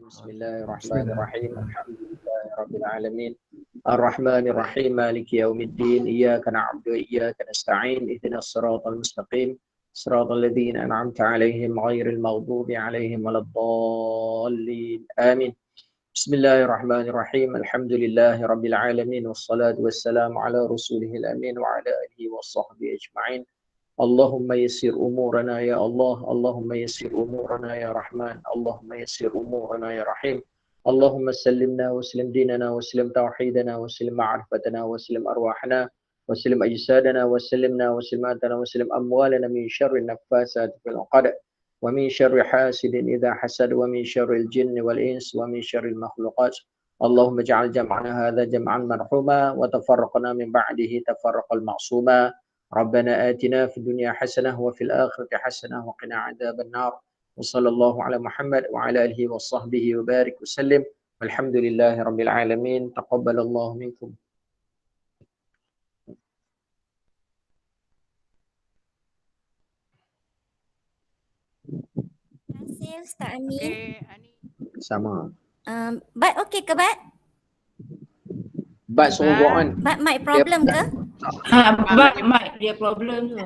بسم الله الرحمن الرحيم الحمد لله رب العالمين الرحمن الرحيم مالك يوم الدين إياك نعبد وإياك نستعين اهدنا الصراط المستقيم صراط الذين أنعمت عليهم غير المغضوب عليهم ولا الضالين آمين بسم الله الرحمن الرحيم الحمد لله رب العالمين والصلاة والسلام على رسوله الأمين وعلى آله وصحبه أجمعين اللهم يسر أمورنا يا الله اللهم يسر أمورنا يا رحمن اللهم يسر أمورنا يا رحيم اللهم سلمنا وسلم ديننا وسلم توحيدنا وسلم معرفتنا وسلم أرواحنا وسلم أجسادنا وسلمنا وسلماتنا وسلم أموالنا من شر النفاسات في العقد ومن شر حاسد إذا حسد ومن شر الجن والإنس ومن شر المخلوقات اللهم اجعل جمعنا هذا جمعا مرحوما وتفرقنا من بعده تفرقا معصوما ربنا آتنا في الدنيا حسنة وفي الآخرة حسنة وقنا عذاب النار وصلى الله على محمد وعلى آله وصحبه وبارك وسلم والحمد لله رب العالمين تقبل الله منكم. Terima kasih Ustaz Amin. Sama. Bat okey ke Bat? Bat suruh go on. Bat mic problem ke? Mic dia problem tu.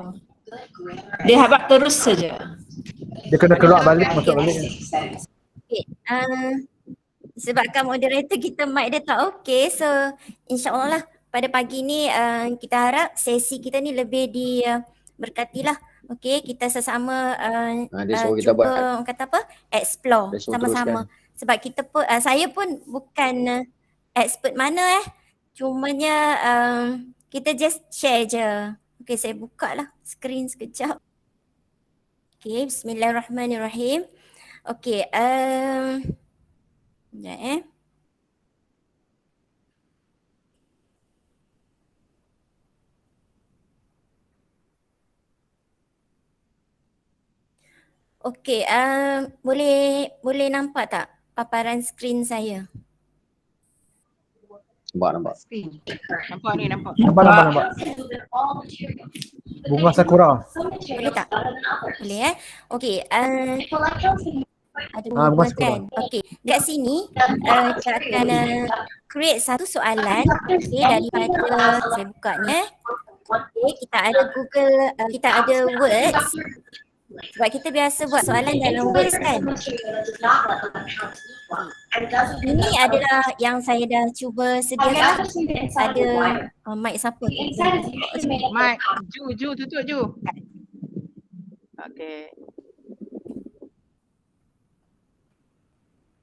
Dia habaq terus saja. Dia kena keluar balik, masuk balik. Okay. Sebabkan moderator kita mic dia tak okey, so insyaAllah lah pada pagi ni kita harap sesi kita ni lebih diberkatilah. Okey, kita sesama Dia suruh kita buat. orang kata apa? Explore Dia suruh sama-sama. Sebab kita pun saya pun bukan expert mana cumanya kita just share je. Okey, saya buka lah skrin sekejap. Okey, bismillahirrahmanirrahim. Okey, sekejap Okey, boleh nampak tak paparan skrin saya? Nampak. Nampak ni, nampak. Nampak. Bunga sakura. Boleh tak? Boleh Okey, ada bunga bunga sakura. kan? Okey, kat sini kita akan create satu soalan daripada saya buka ni Okey, kita ada Google, kita ada Words. Sebab kita biasa buat soalan dalam Words kan. Ini adalah yang saya dah cuba sediakan. Ada mic siapa? Mic, Ju tutup Ju. Okey.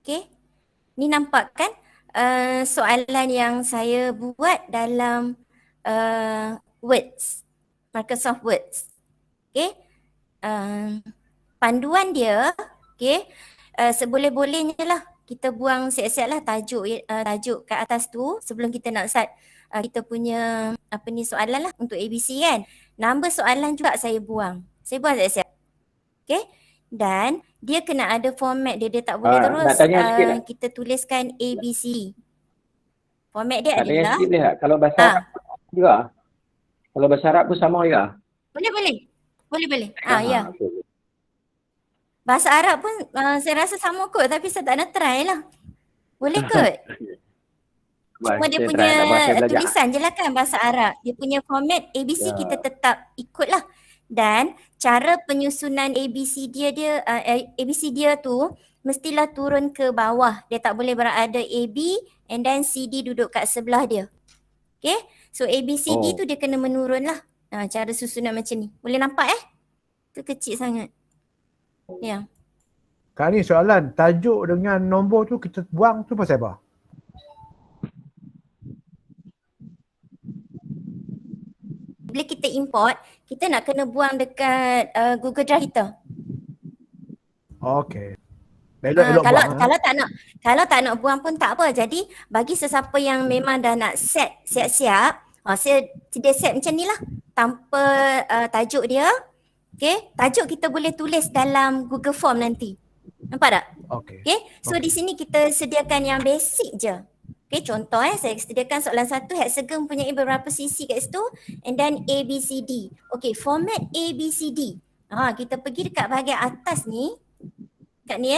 Okey. Ni nampak kan soalan yang saya buat dalam Words. Microsoft Words. Okey. Panduan dia, okey, seboleh-bolehnya lah kita buang siap-siap lah tajuk kat atas tu sebelum kita nak start kita punya soalan lah untuk ABC kan. Nombor soalan juga saya buang siap-siap. Okey. Dan dia kena ada format dia tak boleh terus kita tuliskan ABC. Format dia adalah sikit boleh tak? Kalau bahasa Arab juga. Kalau bahasa Arab pun sama juga. Boleh. Ya. Okay. Bahasa Arab pun saya rasa sama kot tapi saya tak nak try lah. Boleh kot? Cuma dia punya tulisan je lah kan bahasa Arab. Dia punya format ABC kita tetap ikut lah. Dan cara penyusunan ABC dia tu mestilah turun ke bawah. Dia tak boleh berada AB and then CD duduk kat sebelah dia. Okay? So ABCD tu dia kena menurun lah. Cara susunan macam ni. Boleh nampak Tu kecil sangat. Ya. Kak ni soalan, tajuk dengan nombor tu kita buang tu pasal apa? Bila kita import, kita nak kena buang dekat Google Drive kita. Okey. Elok Kalau tak nak buang pun tak apa. Jadi bagi sesiapa yang memang dah nak set siap-siap, saya set macam ni lah tanpa tajuk dia. Okay, tajuk kita boleh tulis dalam Google Form nanti. Nampak tak? Okay, so di sini kita sediakan yang basic je. Okay, contoh saya sediakan soalan 1 hexagon punya beberapa sisi kat situ and then ABCD. Okay, format ABCD. Kita pergi dekat bahagian atas ni. Kat ni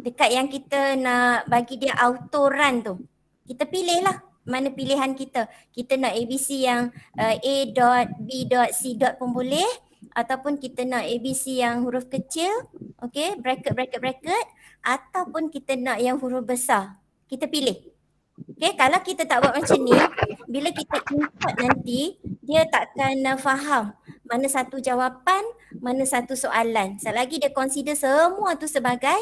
dekat yang kita nak bagi dia auto run tu, kita pilih lah mana pilihan kita. Kita nak ABC yang A dot, B dot, C dot pun boleh, ataupun kita nak ABC yang huruf kecil, okay, bracket, ataupun kita nak yang huruf besar. Kita pilih. Okay, kalau kita tak buat macam ni, bila kita input nanti, dia takkan faham mana satu jawapan, mana satu soalan. Selagi dia consider semua tu sebagai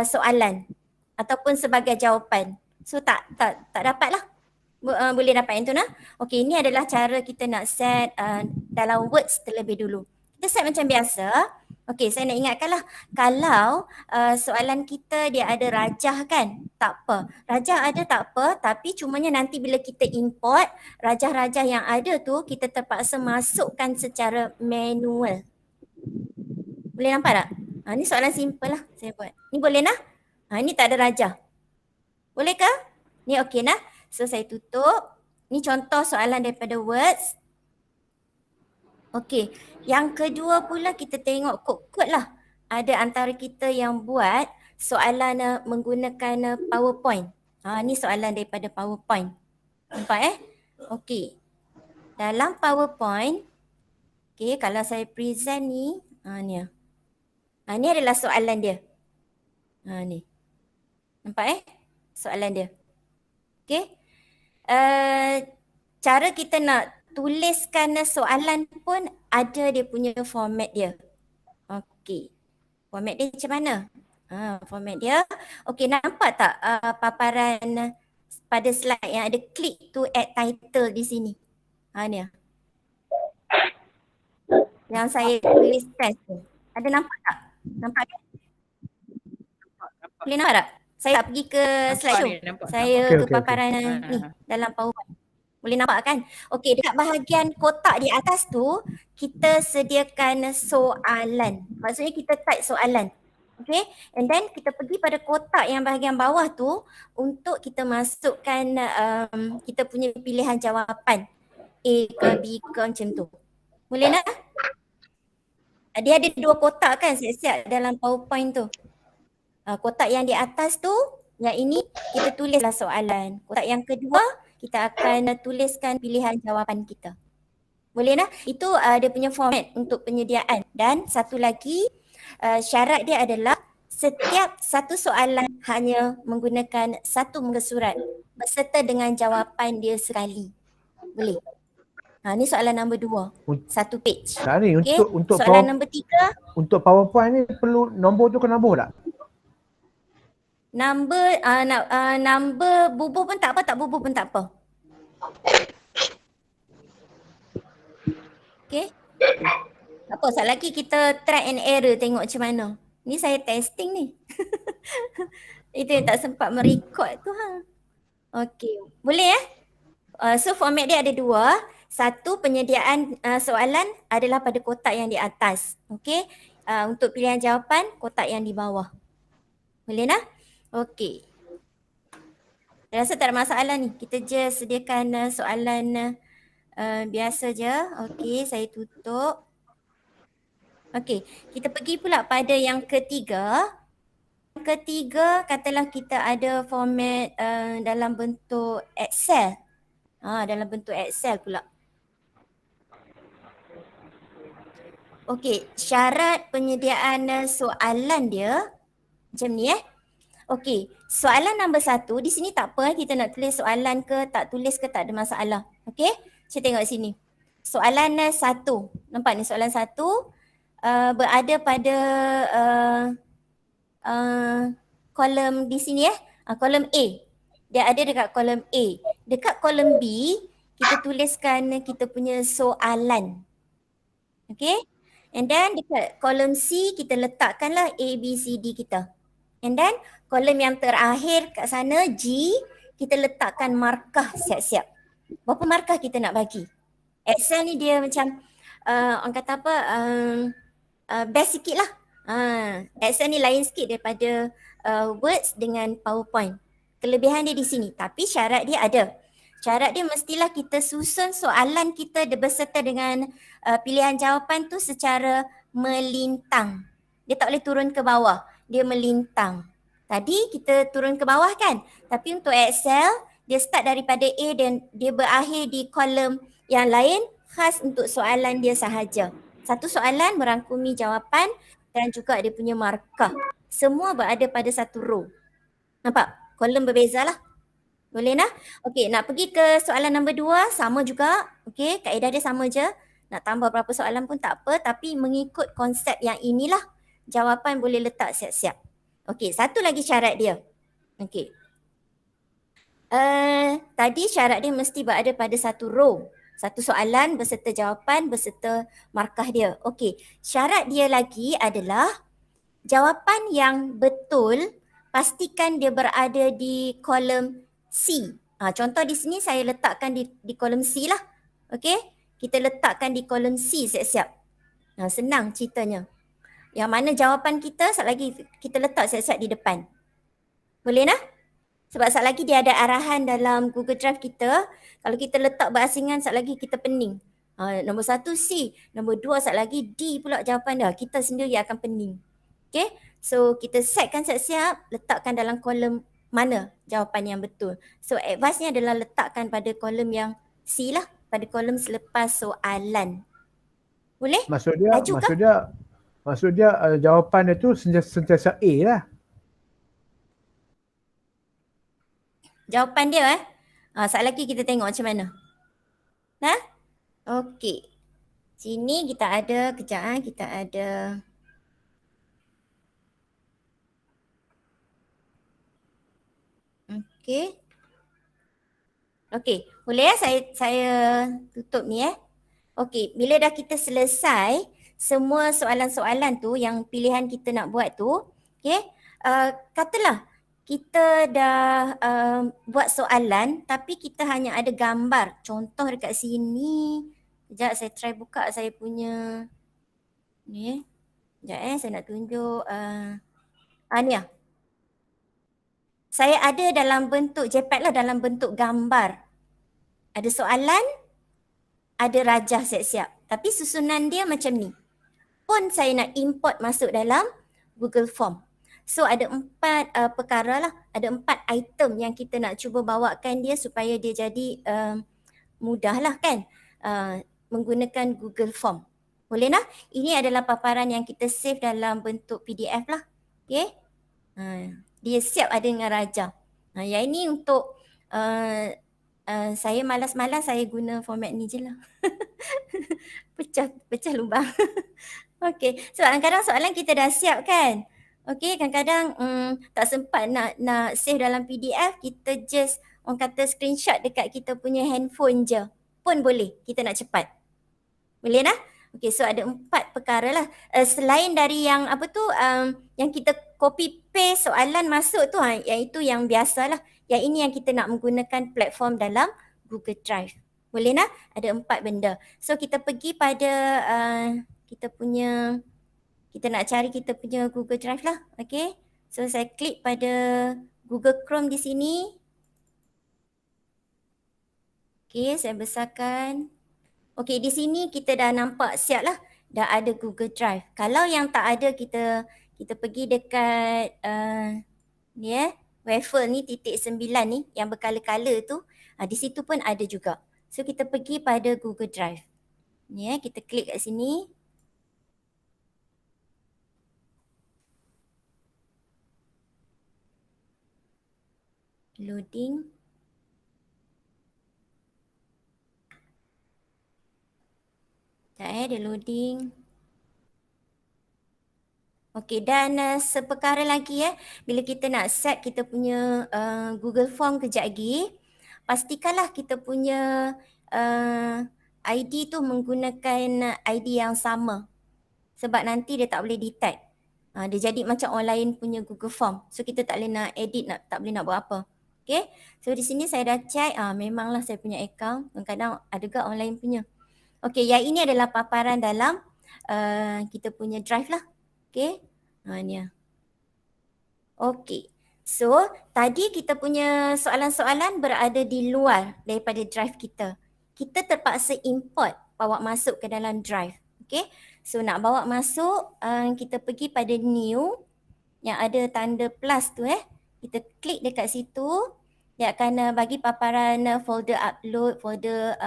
soalan ataupun sebagai jawapan. So tak dapat lah. Boleh dapat yang tu nah. Okay, ini adalah cara kita nak set dalam words terlebih dulu. Kita set macam biasa. Okay, saya nak ingatkanlah, kalau soalan kita dia ada rajah kan, tak apa. Rajah ada tak apa, tapi cumanya nanti bila kita import, rajah-rajah yang ada tu kita terpaksa masukkan secara manual. Boleh nampak tak? Ni soalan simple lah saya buat. Ni boleh nah? Ni tak ada rajah. Boleh ke? Ni okey nah? So saya tutup. Ni contoh soalan daripada words. Okey, yang kedua pula kita tengok kod-kod lah. Ada antara kita yang buat soalan menggunakan PowerPoint. Ni soalan daripada PowerPoint. Nampak Okey. Dalam PowerPoint, okey, kalau saya present ni, ni. Ni adalah soalan dia. Ni. Nampak soalan dia. Okey. Cara kita nak tuliskan soalan pun ada dia punya format dia. Okey. Format dia macam mana? Format dia. Okey, nampak tak paparan pada slide yang ada click to add title di sini? Ni. Yang saya tulis test tu. Ada nampak tak? Nampak tak? Boleh nampak tak? Saya tak pergi ke slide tu. Saya ke paparan ni dalam PowerPoint. Boleh nampak kan? Okey, dekat bahagian kotak di atas tu, kita sediakan soalan. Maksudnya kita type soalan. Okay, and then kita pergi pada kotak yang bahagian bawah tu untuk kita masukkan kita punya pilihan jawapan. A ke B ke macam tu. Boleh nak? Dia ada dua kotak kan siap-siap dalam PowerPoint tu. Kotak yang di atas tu, yang ini kita tulislah soalan. Kotak yang kedua, kita akan tuliskan pilihan jawapan kita. Boleh nak? Itu dia punya format untuk penyediaan. Dan satu lagi, syarat dia adalah setiap satu soalan hanya menggunakan satu muka surat berserta dengan jawapan dia sekali. Boleh? Ni soalan nombor 2. Satu page. Nah, ni okay? untuk soalan nombor 3. Untuk PowerPoint ni perlu nombor tu kena nambah tak? Number bubuh pun tak apa, tak bubuh pun tak apa. Okay. Tak apa, sekali lagi kita try and error tengok macam mana. Ni saya testing ni. Itu yang tak sempat merekod tu Okay, boleh so format dia ada 2. Satu, penyediaan soalan adalah pada kotak yang di atas. Okay, untuk pilihan jawapan, kotak yang di bawah. Boleh nak? Okay. Saya rasa tak ada masalah ni. Kita je sediakan soalan biasa je. Okay, saya tutup. Okay, kita pergi pula pada yang ketiga. Yang ketiga, katalah kita ada format dalam bentuk Excel. Dalam bentuk Excel pula. Okay, syarat penyediaan soalan dia macam ni Okey, soalan nombor 1 di sini tak apa kita nak tulis soalan ke tak tulis ke tak ada masalah. Okey, saya tengok sini. Soalan 1, nampak ni soalan 1 berada pada kolom di sini kolom A. Dia ada dekat kolom A. Dekat kolom B, kita tuliskan kita punya soalan. Okey, and then dekat kolom C kita letakkanlah A, B, C, D kita. And then kolom yang terakhir kat sana G, kita letakkan markah siap-siap. Berapa markah kita nak bagi? Excel ni dia macam orang kata apa, best sikit lah. Excel ni lain sikit daripada Words dengan PowerPoint. Kelebihan dia di sini, tapi syarat dia ada. Syarat dia mestilah kita susun soalan kita berserta dengan pilihan jawapan tu secara melintang. Dia tak boleh turun ke bawah. Dia melintang. Tadi kita turun ke bawah kan. Tapi untuk Excel, dia start daripada A dan dia berakhir di kolom yang lain khas untuk soalan dia sahaja. Satu soalan merangkumi jawapan dan juga dia punya markah. Semua berada pada satu row. Nampak? Kolom berbeza lah. Boleh nak? Okey, nak pergi ke soalan nombor 2, sama juga. Okey, kaedah dia sama je. Nak tambah berapa soalan pun tak apa, tapi mengikut konsep yang inilah jawapan boleh letak siap-siap. Okey, satu lagi syarat dia. Okey. Tadi syarat dia mesti berada pada satu row. Satu soalan beserta jawapan beserta markah dia. Okey, syarat dia lagi adalah jawapan yang betul pastikan dia berada di kolom C. Contoh di sini saya letakkan di kolom C lah. Okey, kita letakkan di kolom C siap-siap. Senang ceritanya. Yang mana jawapan kita sekali lagi kita letak siap-siap di depan. Boleh nak? Sebab sekali lagi dia ada arahan dalam Google Drive kita. Kalau kita letak berasingan sekali lagi kita pening. Nombor 1 C, nombor 2 sekali lagi D pula jawapan dia. Kita sendiri akan pening. Okay, so kita setkan siap-siap, letakkan dalam kolom mana jawapan yang betul. So advice-nya adalah letakkan pada kolom yang C lah, pada kolom selepas soalan. Boleh? Maksud dia jawapan dia tu sentiasa A lah. Jawapan dia sekali lagi kita tengok macam mana. Okey. Sini kita ada, kejap kita ada. Okey. Okey, boleh saya tutup ni Okey, bila dah kita selesai semua soalan-soalan tu yang pilihan kita nak buat tu, okey, katalah kita dah buat soalan tapi kita hanya ada gambar. Contoh dekat sini. Sekejap saya try buka saya punya ni Sekejap saya nak tunjuk ni Saya ada dalam bentuk JPEG lah, dalam bentuk gambar. Ada soalan, ada rajah siap-siap. Tapi susunan dia macam ni. Pun saya nak import masuk dalam Google Form. So ada 4 perkara lah. Ada 4 item yang kita nak cuba bawakan dia supaya dia jadi mudah lah kan. Menggunakan Google Form. Boleh nak? Ini adalah paparan yang kita save dalam bentuk PDF lah. Okay. Dia siap ada dengan rajah. Yang ini untuk saya malas-malas saya guna format ni je lah. Pecah lubang. Okey, sebab kadang-kadang soalan kita dah siap kan. Okey, kadang-kadang tak sempat nak save dalam PDF, kita just orang kata screenshot dekat kita punya handphone je. Pun boleh, kita nak cepat. Boleh nak? Okey, so ada 4 perkara lah. Selain dari yang yang kita copy paste soalan masuk tu, yang itu yang biasa lah. Yang ini yang kita nak menggunakan platform dalam Google Drive. Boleh nak? Ada 4 benda. So kita pergi pada kita nak cari kita punya Google Drive lah. Okey. So saya klik pada Google Chrome di sini. Okey, saya besarkan. Okey, di sini kita dah nampak siap lah. Dah ada Google Drive. Kalau yang tak ada kita pergi dekat waffle ni .9 ni yang berkala-kala tu. Di situ pun ada juga. So kita pergi pada Google Drive. Ni kita klik kat sini. Loading. Sekejap dia loading. Okey, dan seperkara lagi bila kita nak set kita punya Google Form kejap lagi, pastikanlah kita punya ID tu menggunakan ID yang sama. Sebab nanti dia tak boleh detect. Dia jadi macam orang lain punya Google Form. So kita tak boleh nak edit, tak boleh nak buat apa. Okay, so di sini saya dah check, memanglah saya punya account. Kadang-kadang ada ke orang lain punya. Okey, yang ini adalah paparan dalam kita punya drive lah. Okey. Ni. Okey. So, tadi kita punya soalan-soalan berada di luar daripada drive kita. Kita terpaksa import, bawa masuk ke dalam drive. Okey. So, nak bawa masuk, kita pergi pada new. yang ada tanda plus tu kita klik dekat situ, dia akan bagi paparan folder upload, folder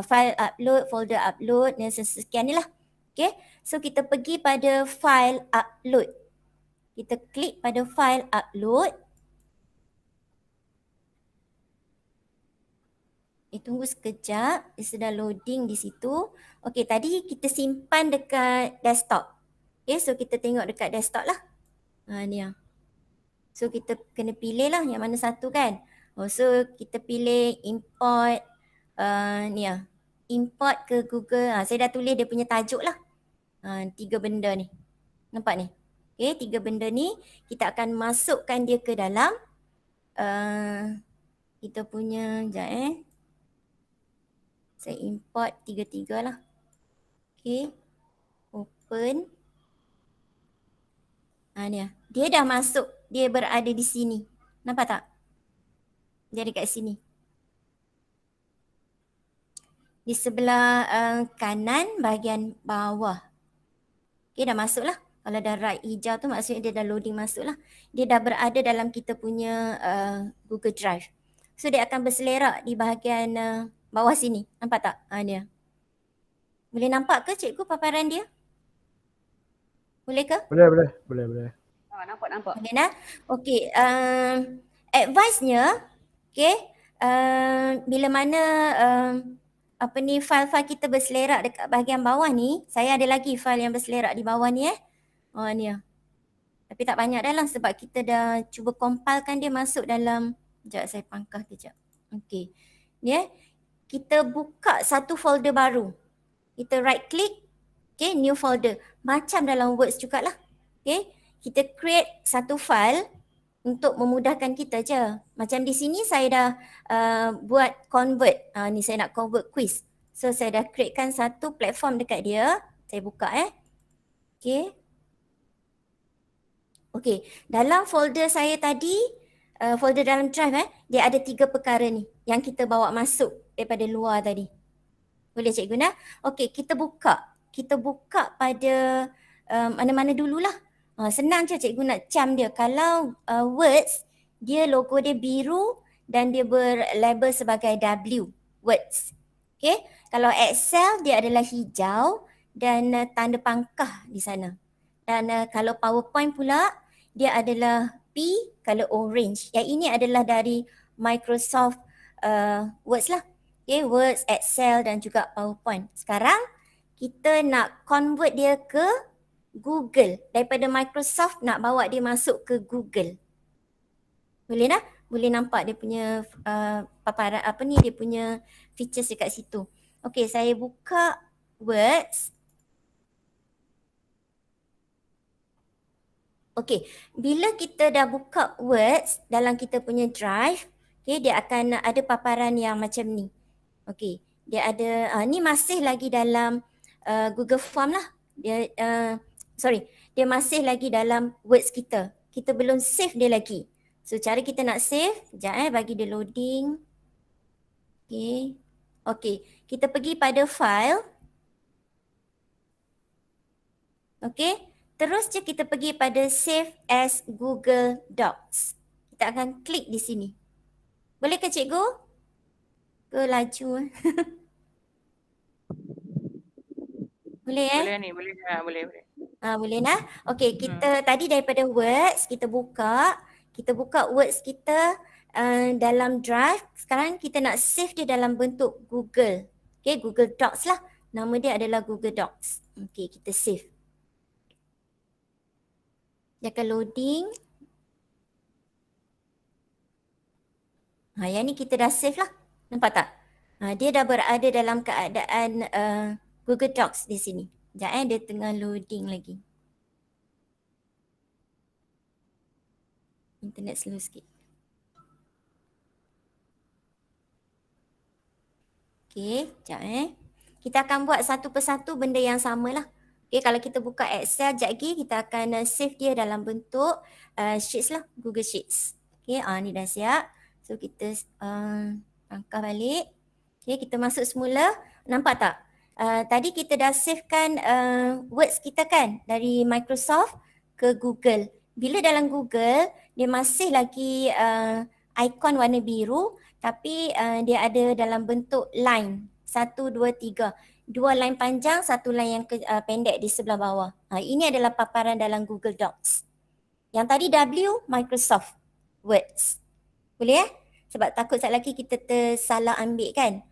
file upload, folder upload dan sekian ni lah. Okay, so kita pergi pada file upload. Kita klik pada file upload. Tunggu sekejap, dia sedang loading di situ. Okay, tadi kita simpan dekat desktop. Okay, so kita tengok dekat desktop lah. Ni lah. So kita kena pilih lah yang mana satu kan. So kita pilih import, ni lah. Import ke Google. Saya dah tulis dia punya tajuk lah. 3 benda ni. Nampak ni? Okay, 3 benda ni kita akan masukkan dia ke dalam kita punya, sekejap saya import 3 lah. Okay, open. Ni lah. Dia dah masuk, dia berada di sini. Nampak tak? Dia dekat sini. Di sebelah kanan bahagian bawah. Okay, dah masuk lah. Kalau dah right hijau tu maksudnya dia dah loading masuk lah. Dia dah berada dalam kita punya Google Drive. So dia akan berselerak di bahagian bawah sini. Nampak tak? Dia. Boleh nampak ke cikgu paparan dia? Boleh ke? Boleh. Nampak. Boleh nak? Okey, advice-nya, bila mana file-file kita berselerak dekat bahagian bawah ni, saya ada lagi file yang berselerak di bawah ni ni lah. Tapi tak banyak dah lah sebab kita dah cuba compilekan dia masuk dalam, sekejap saya pangkah kejap. Okey. Ni kita buka satu folder baru. Kita right click, new folder. Macam dalam Words jugalah. Kita create satu file untuk memudahkan kita je. Macam di sini saya dah buat convert. Ni saya nak convert quiz. So saya dah createkan satu platform dekat dia. Saya buka Okey, dalam folder saya tadi, folder dalam drive dia ada 3 perkara ni yang kita bawa masuk daripada luar tadi. Boleh cikgu nak? Okey, kita buka. Kita buka pada mana-mana dululah. Senang je cikgu nak cam dia. Kalau Words, dia logo dia biru dan dia berlabel sebagai W, Words. Okay. Kalau Excel, dia adalah hijau dan tanda pangkah di sana. Dan kalau PowerPoint pula, dia adalah P, color orange. Yang ini adalah dari Microsoft Words lah. Okay, Words, Excel dan juga PowerPoint. Sekarang, kita nak convert dia ke Google. Daripada Microsoft nak bawa dia masuk ke Google. Boleh tak? Boleh nampak dia punya paparan dia punya features dekat situ. Okey, saya buka Words. Okey, bila kita dah buka Words dalam kita punya drive, dia akan ada paparan yang macam ni. Okey, dia ada ni masih lagi dalam Google Form lah. Dia masih lagi dalam Words kita. Kita belum save dia lagi. So cara kita nak save, sekejap bagi dia loading. Okey, kita pergi pada file. Okey, terus je kita pergi pada save as Google Docs. Kita akan klik di sini. Boleh ke cikgu? Ke laju? Boleh Boleh. Boleh nak? Okey, kita tadi daripada Words, kita buka Words kita dalam Drive. Sekarang kita nak save dia dalam bentuk Google. Okey, Google Docs lah. Nama dia adalah Google Docs. Okey, kita save. Dia akan loading. Yang ni kita dah save lah. Nampak tak? Dia dah berada dalam keadaan Google Docs di sini. Sekejap dia tengah loading lagi. Internet slow sikit. Okey, sekejap Kita akan buat satu persatu benda yang sama lah. Okey, kalau kita buka Excel sekejap lagi, kita akan save dia dalam bentuk Sheets lah, Google Sheets. Okey, ni dah siap. So kita angkat balik. Okey, kita masuk semula. Nampak tak? Tadi kita dah savekan Words kita kan dari Microsoft ke Google. bila dalam Google dia masih lagi ikon warna biru tapi dia ada dalam bentuk line 1, 2, 3, 2 line panjang, 1 line yang pendek di sebelah bawah. Ini adalah paparan dalam Google Docs. Yang tadi W, Microsoft Words. Boleh sebab takut sekali lagi kita tersalah ambil kan.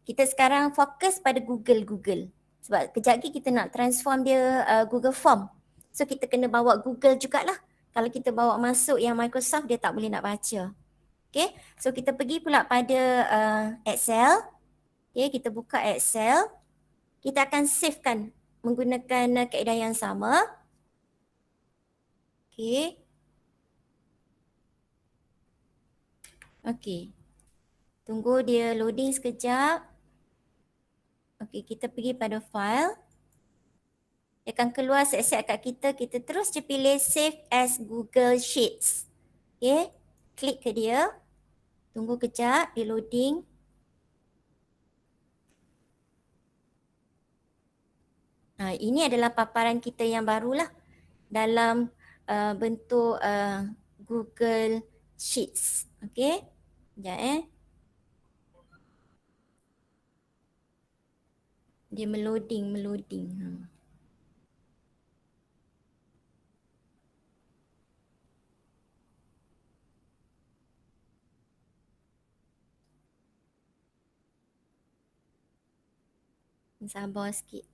Kita sekarang fokus pada Google. Sebab kejap lagi kita nak transform dia Google Form. So kita kena bawa Google jugalah. Kalau kita bawa masuk yang Microsoft dia tak boleh nak baca. Okay, so kita pergi pula pada Excel. Okay, kita buka Excel. Kita akan savekan menggunakan kaedah yang sama. Okay. Okay. Tunggu dia loading sekejap. Okay, kita pergi pada file. Dia akan keluar set-set kat kita. Kita terus je pilih Save as Google Sheets. Okay, klik ke dia. Tunggu kejap, dia loading. Ini adalah paparan kita yang barulah dalam bentuk Google Sheets. Okay, sekejap dia meloading. Sabar sikit.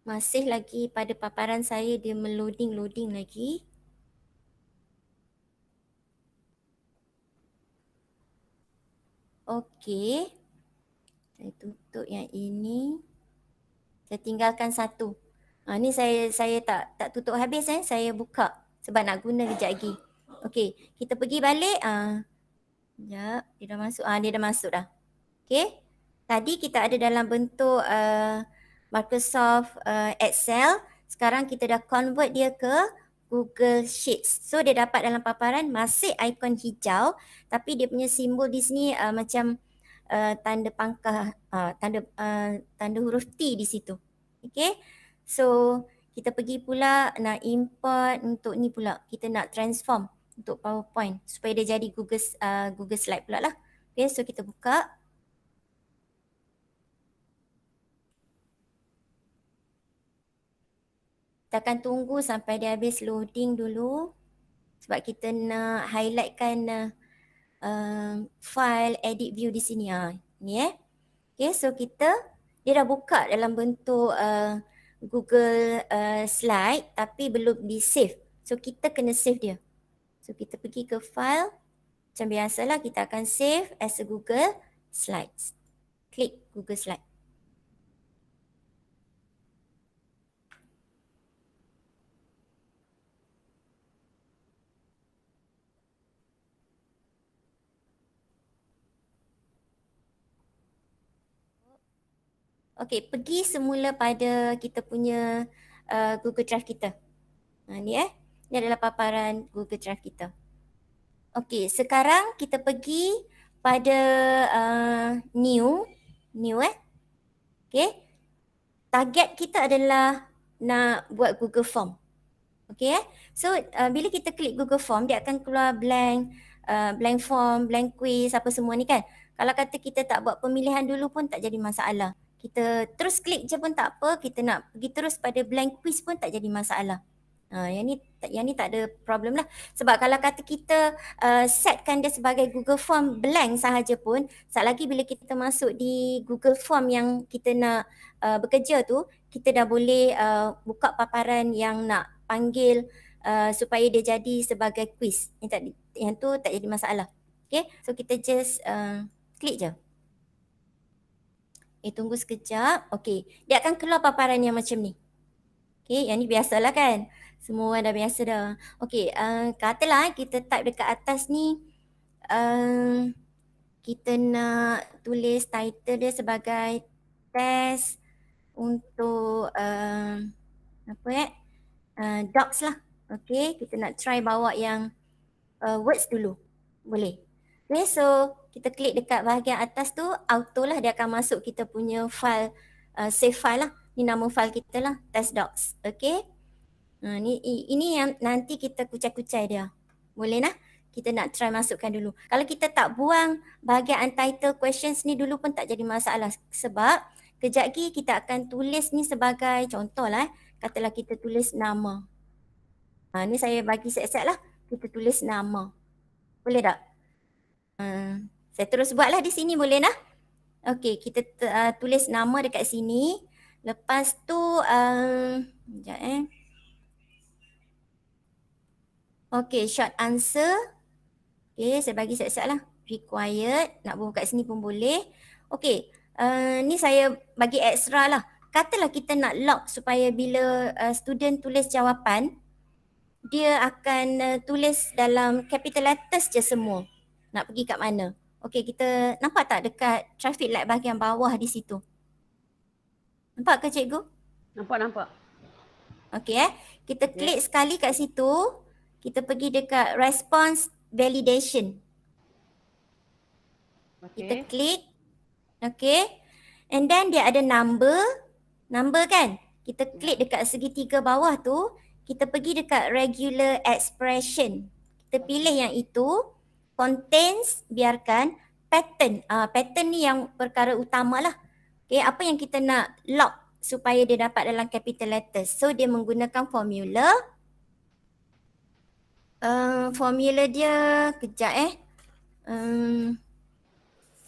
Masih lagi pada paparan saya dia meloading lagi. Okey. Saya tutup yang ini. Saya tinggalkan satu. Ni saya tak tutup habis saya buka sebab nak guna kejap lagi. Okey, kita pergi balik. Sekejap, dia dah masuk. Dia dah masuk dah. Okey. Tadi kita ada dalam bentuk Microsoft Excel. Sekarang kita dah convert dia ke Google Sheets. So dia dapat dalam paparan masih ikon hijau tapi dia punya simbol di sini macam tanda pangkah, tanda huruf T di situ. Okay. So kita pergi pula nak import untuk ni pula. Kita nak transform untuk PowerPoint supaya dia jadi Google Slide pula lah. Okay, so kita buka. Kita akan tunggu sampai dia habis loading dulu sebab kita nak highlightkan file edit view di sini. Ni Okay, so dia dah buka dalam bentuk Google Slide tapi belum di save. So kita kena save dia. So kita pergi ke file. Macam biasalah kita akan save as a Google Slides. Klik Google Slide. Okey, pergi semula pada kita punya Google Drive kita. Ni Ni adalah paparan Google Drive kita. Okey, sekarang kita pergi pada new Okey. Target kita adalah nak buat Google Form. Okey So bila kita klik Google Form dia akan keluar blank form, blank quiz apa semua ni kan. Kalau kata kita tak buat pemilihan dulu pun tak jadi masalah. Kita terus klik je pun tak apa, kita nak pergi terus pada blank quiz pun tak jadi masalah. Yang ni tak ada problem lah. Sebab kalau kata kita setkan dia sebagai Google Form blank sahaja pun, saat lagi bila kita masuk di Google Form yang kita nak bekerja tu, kita dah boleh buka paparan yang nak panggil supaya dia jadi sebagai quiz. Yang tu tak jadi masalah. Okay, so kita just klik je. Tunggu sekejap. Okay, dia akan keluar paparan yang macam ni. Okay, yang ni biasalah kan. Semua orang dah biasa dah. Okay, katalah kita type dekat atas ni. Kita nak tulis title dia sebagai test untuk docs lah. Okay, kita nak try bawa yang words dulu. Boleh. Okay, so kita klik dekat bahagian atas tu, auto lah dia akan masuk kita punya file, save file lah. Ni nama file kita lah, test docs. Okay. Ini yang nanti kita kucai-kucai dia. Boleh nah? Kita nak try masukkan dulu. Kalau kita tak buang bahagian untitled questions ni dulu pun tak jadi masalah. Sebab kejap lagi kita akan tulis ni sebagai contoh lah. Katalah kita tulis nama. Ni saya bagi set-set lah. Kita tulis nama. Boleh tak? Saya terus buat lah di sini, boleh nah? Okey, kita tulis nama dekat sini. Lepas tu, sekejap Okey, short answer. Okey, saya bagi set-set lah. Required, nak buat kat sini pun boleh. Okey, ni saya bagi extra lah. Katalah kita nak lock supaya bila student tulis jawapan, dia akan tulis dalam capital letters je semua. Nak pergi kat mana. Okey, kita nampak tak dekat traffic light bahagian bawah di situ? Nampak ke cikgu? Nampak. Okey kita klik sekali kat situ. Kita pergi dekat response validation. Kita klik. Okay. And then dia ada number. Number kan? Kita klik dekat segitiga bawah tu. Kita pergi dekat regular expression. Kita pilih yang itu. Contains, biarkan. Pattern. Pattern ni yang perkara utama lah. Okay, apa yang kita nak lock supaya dia dapat dalam capital letters. So dia menggunakan formula. Formula dia kejap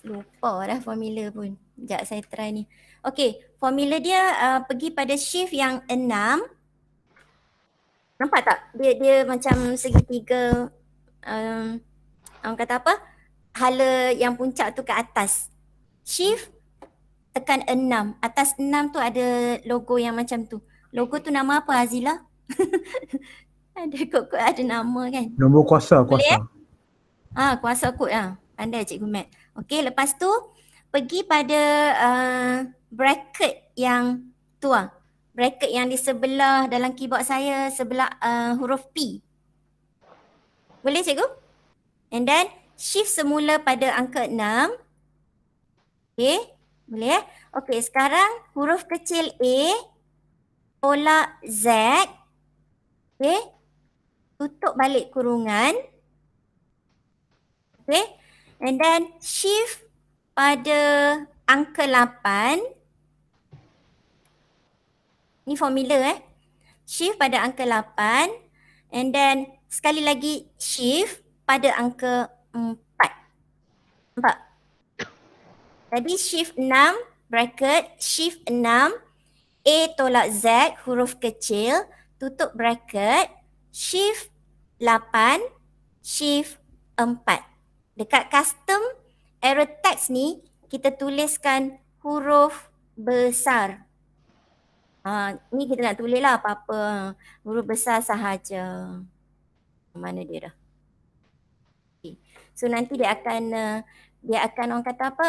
lupa dah formula pun. Sekejap saya try ni. Okey, formula dia pergi pada shift yang 6. Nampak tak? Dia macam segitiga orang kata apa? Hala yang puncak tu ke atas. Shift tekan 6. Atas 6 tu ada logo yang macam tu. Logo tu nama apa Azila? Ada kod-kod ada nama kan? Nombor kuasa. Kuasa kod lah. Pandai cikgu Mat. Okey, lepas tu pergi pada bracket yang tu lah. Bracket yang di sebelah dalam keyboard saya sebelah huruf P. Boleh cikgu? And then shift semula pada angka 6. Okey, boleh Okey, sekarang huruf kecil A tolak Z. Okey. Tutup balik kurungan. Okay. And then shift pada angka 8. Ni formula Shift pada angka 8. And then sekali lagi shift pada angka 4. Nampak? Tadi shift 6 bracket, shift 6 A tolak Z huruf kecil, tutup bracket, shift 8, shift 4. Dekat custom error text ni kita tuliskan huruf besar. Ni kita nak tulis lah apa-apa. Huruf besar sahaja. Mana dia dah? Okay. So nanti dia akan orang kata apa?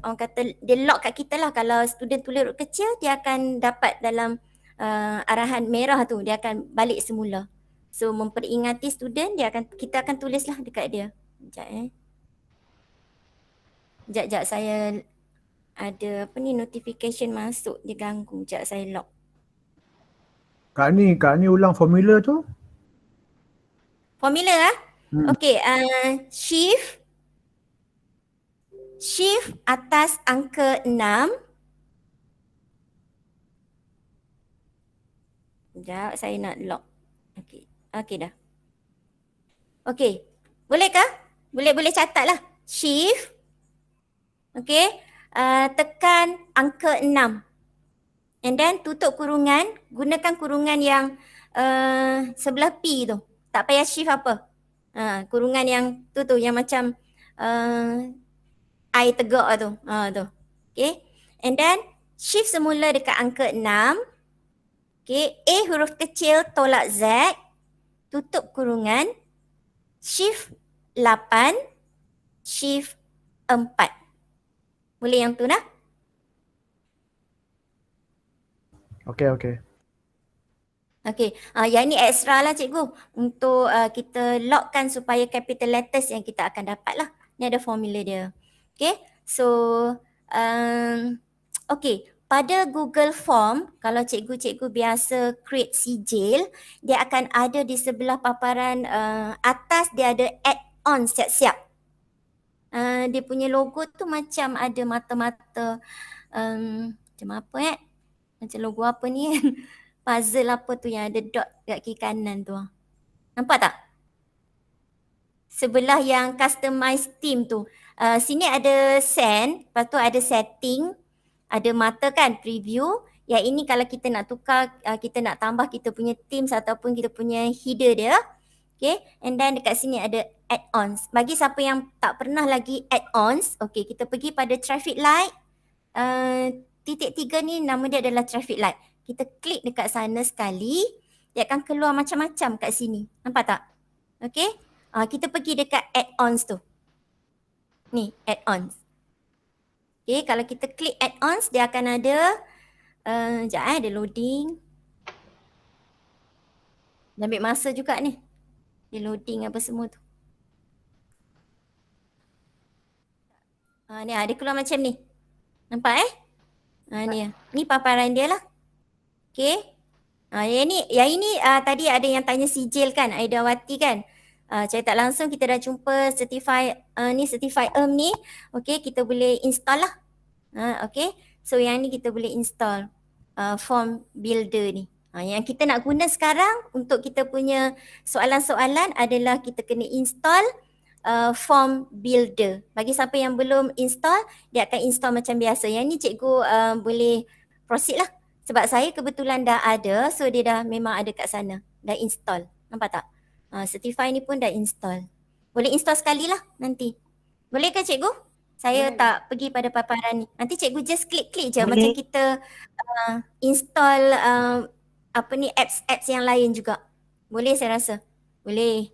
Orang kata dia lock kat kita lah. Kalau student tulis huruf kecil, dia akan dapat dalam arahan merah tu, dia akan balik semula. So memperingati student, kita akan tulislah dekat dia. Sekejap saya ada notification masuk, dia ganggu. Sekejap saya lock. Kak ni ulang formula tu. Formula Okey, shift atas angka 6. Sekejap saya nak lock. Okey dah. Okey. Bolehkah? Boleh catatlah. Shift. Okey. Tekan angka 6. And then tutup kurungan. Gunakan kurungan yang sebelah P tu. Tak payah shift apa. Kurungan yang tu yang macam I tegak tu. Tu. Okay. And then shift semula dekat angka 6. Okay. A huruf kecil tolak Z. Tutup kurungan. Shift 8. Shift 4. Boleh yang tu dah? Okay. Okay. Yang ni extra lah cikgu. Untuk kita lockkan supaya capital letters yang kita akan dapat lah. Ni ada formula dia. Okay. So, okay. pada Google Form, kalau cikgu-cikgu biasa create sijil, dia akan ada di sebelah paparan atas, dia ada add-on siap-siap. Dia punya logo tu macam ada mata-mata, macam apa macam logo apa ni kan, puzzle apa tu yang ada dot kat kiri kanan tu. Nampak tak? Sebelah yang customize theme tu. Sini ada send, lepas tu ada setting, ada mata kan, preview. Yang ini kalau kita nak tukar, kita nak tambah kita punya themes ataupun kita punya header dia. Okay, and then dekat sini ada add-ons. Bagi siapa yang tak pernah lagi add-ons, okay, kita pergi pada traffic light. Titik 3 ni nama dia adalah traffic light. Kita klik dekat sana sekali, dia akan keluar macam-macam kat sini. Nampak tak? Okay, kita pergi dekat add-ons tu. Ni, add-ons. Okay, kalau kita klik add-ons, dia akan ada, sekejap dia loading. Dia ambil masa juga ni. Dia loading apa semua tu. Ni dia keluar macam ni. Nampak ni. Ni paparan dia lah. Okay. Yang ini tadi ada yang tanya sijil kan, Aidawati kan. Saya tak langsung kita dah jumpa certify ni. Okay, kita boleh install lah. Okay. So yang ni kita boleh install form builder ni. Yang kita nak guna sekarang untuk kita punya soalan-soalan adalah kita kena install form builder. Bagi siapa yang belum install, dia akan install macam biasa. Yang ni cikgu boleh proceed lah. Sebab saya kebetulan dah ada, so dia dah memang ada kat sana. Dah install. Nampak tak? Certify ni pun dah install. Boleh install sekali lah nanti. Boleh ke cikgu? Saya tak pergi pada paparan ni. Nanti cikgu just klik-klik je. Boleh. Macam kita install apps yang lain juga. Boleh saya rasa. Boleh.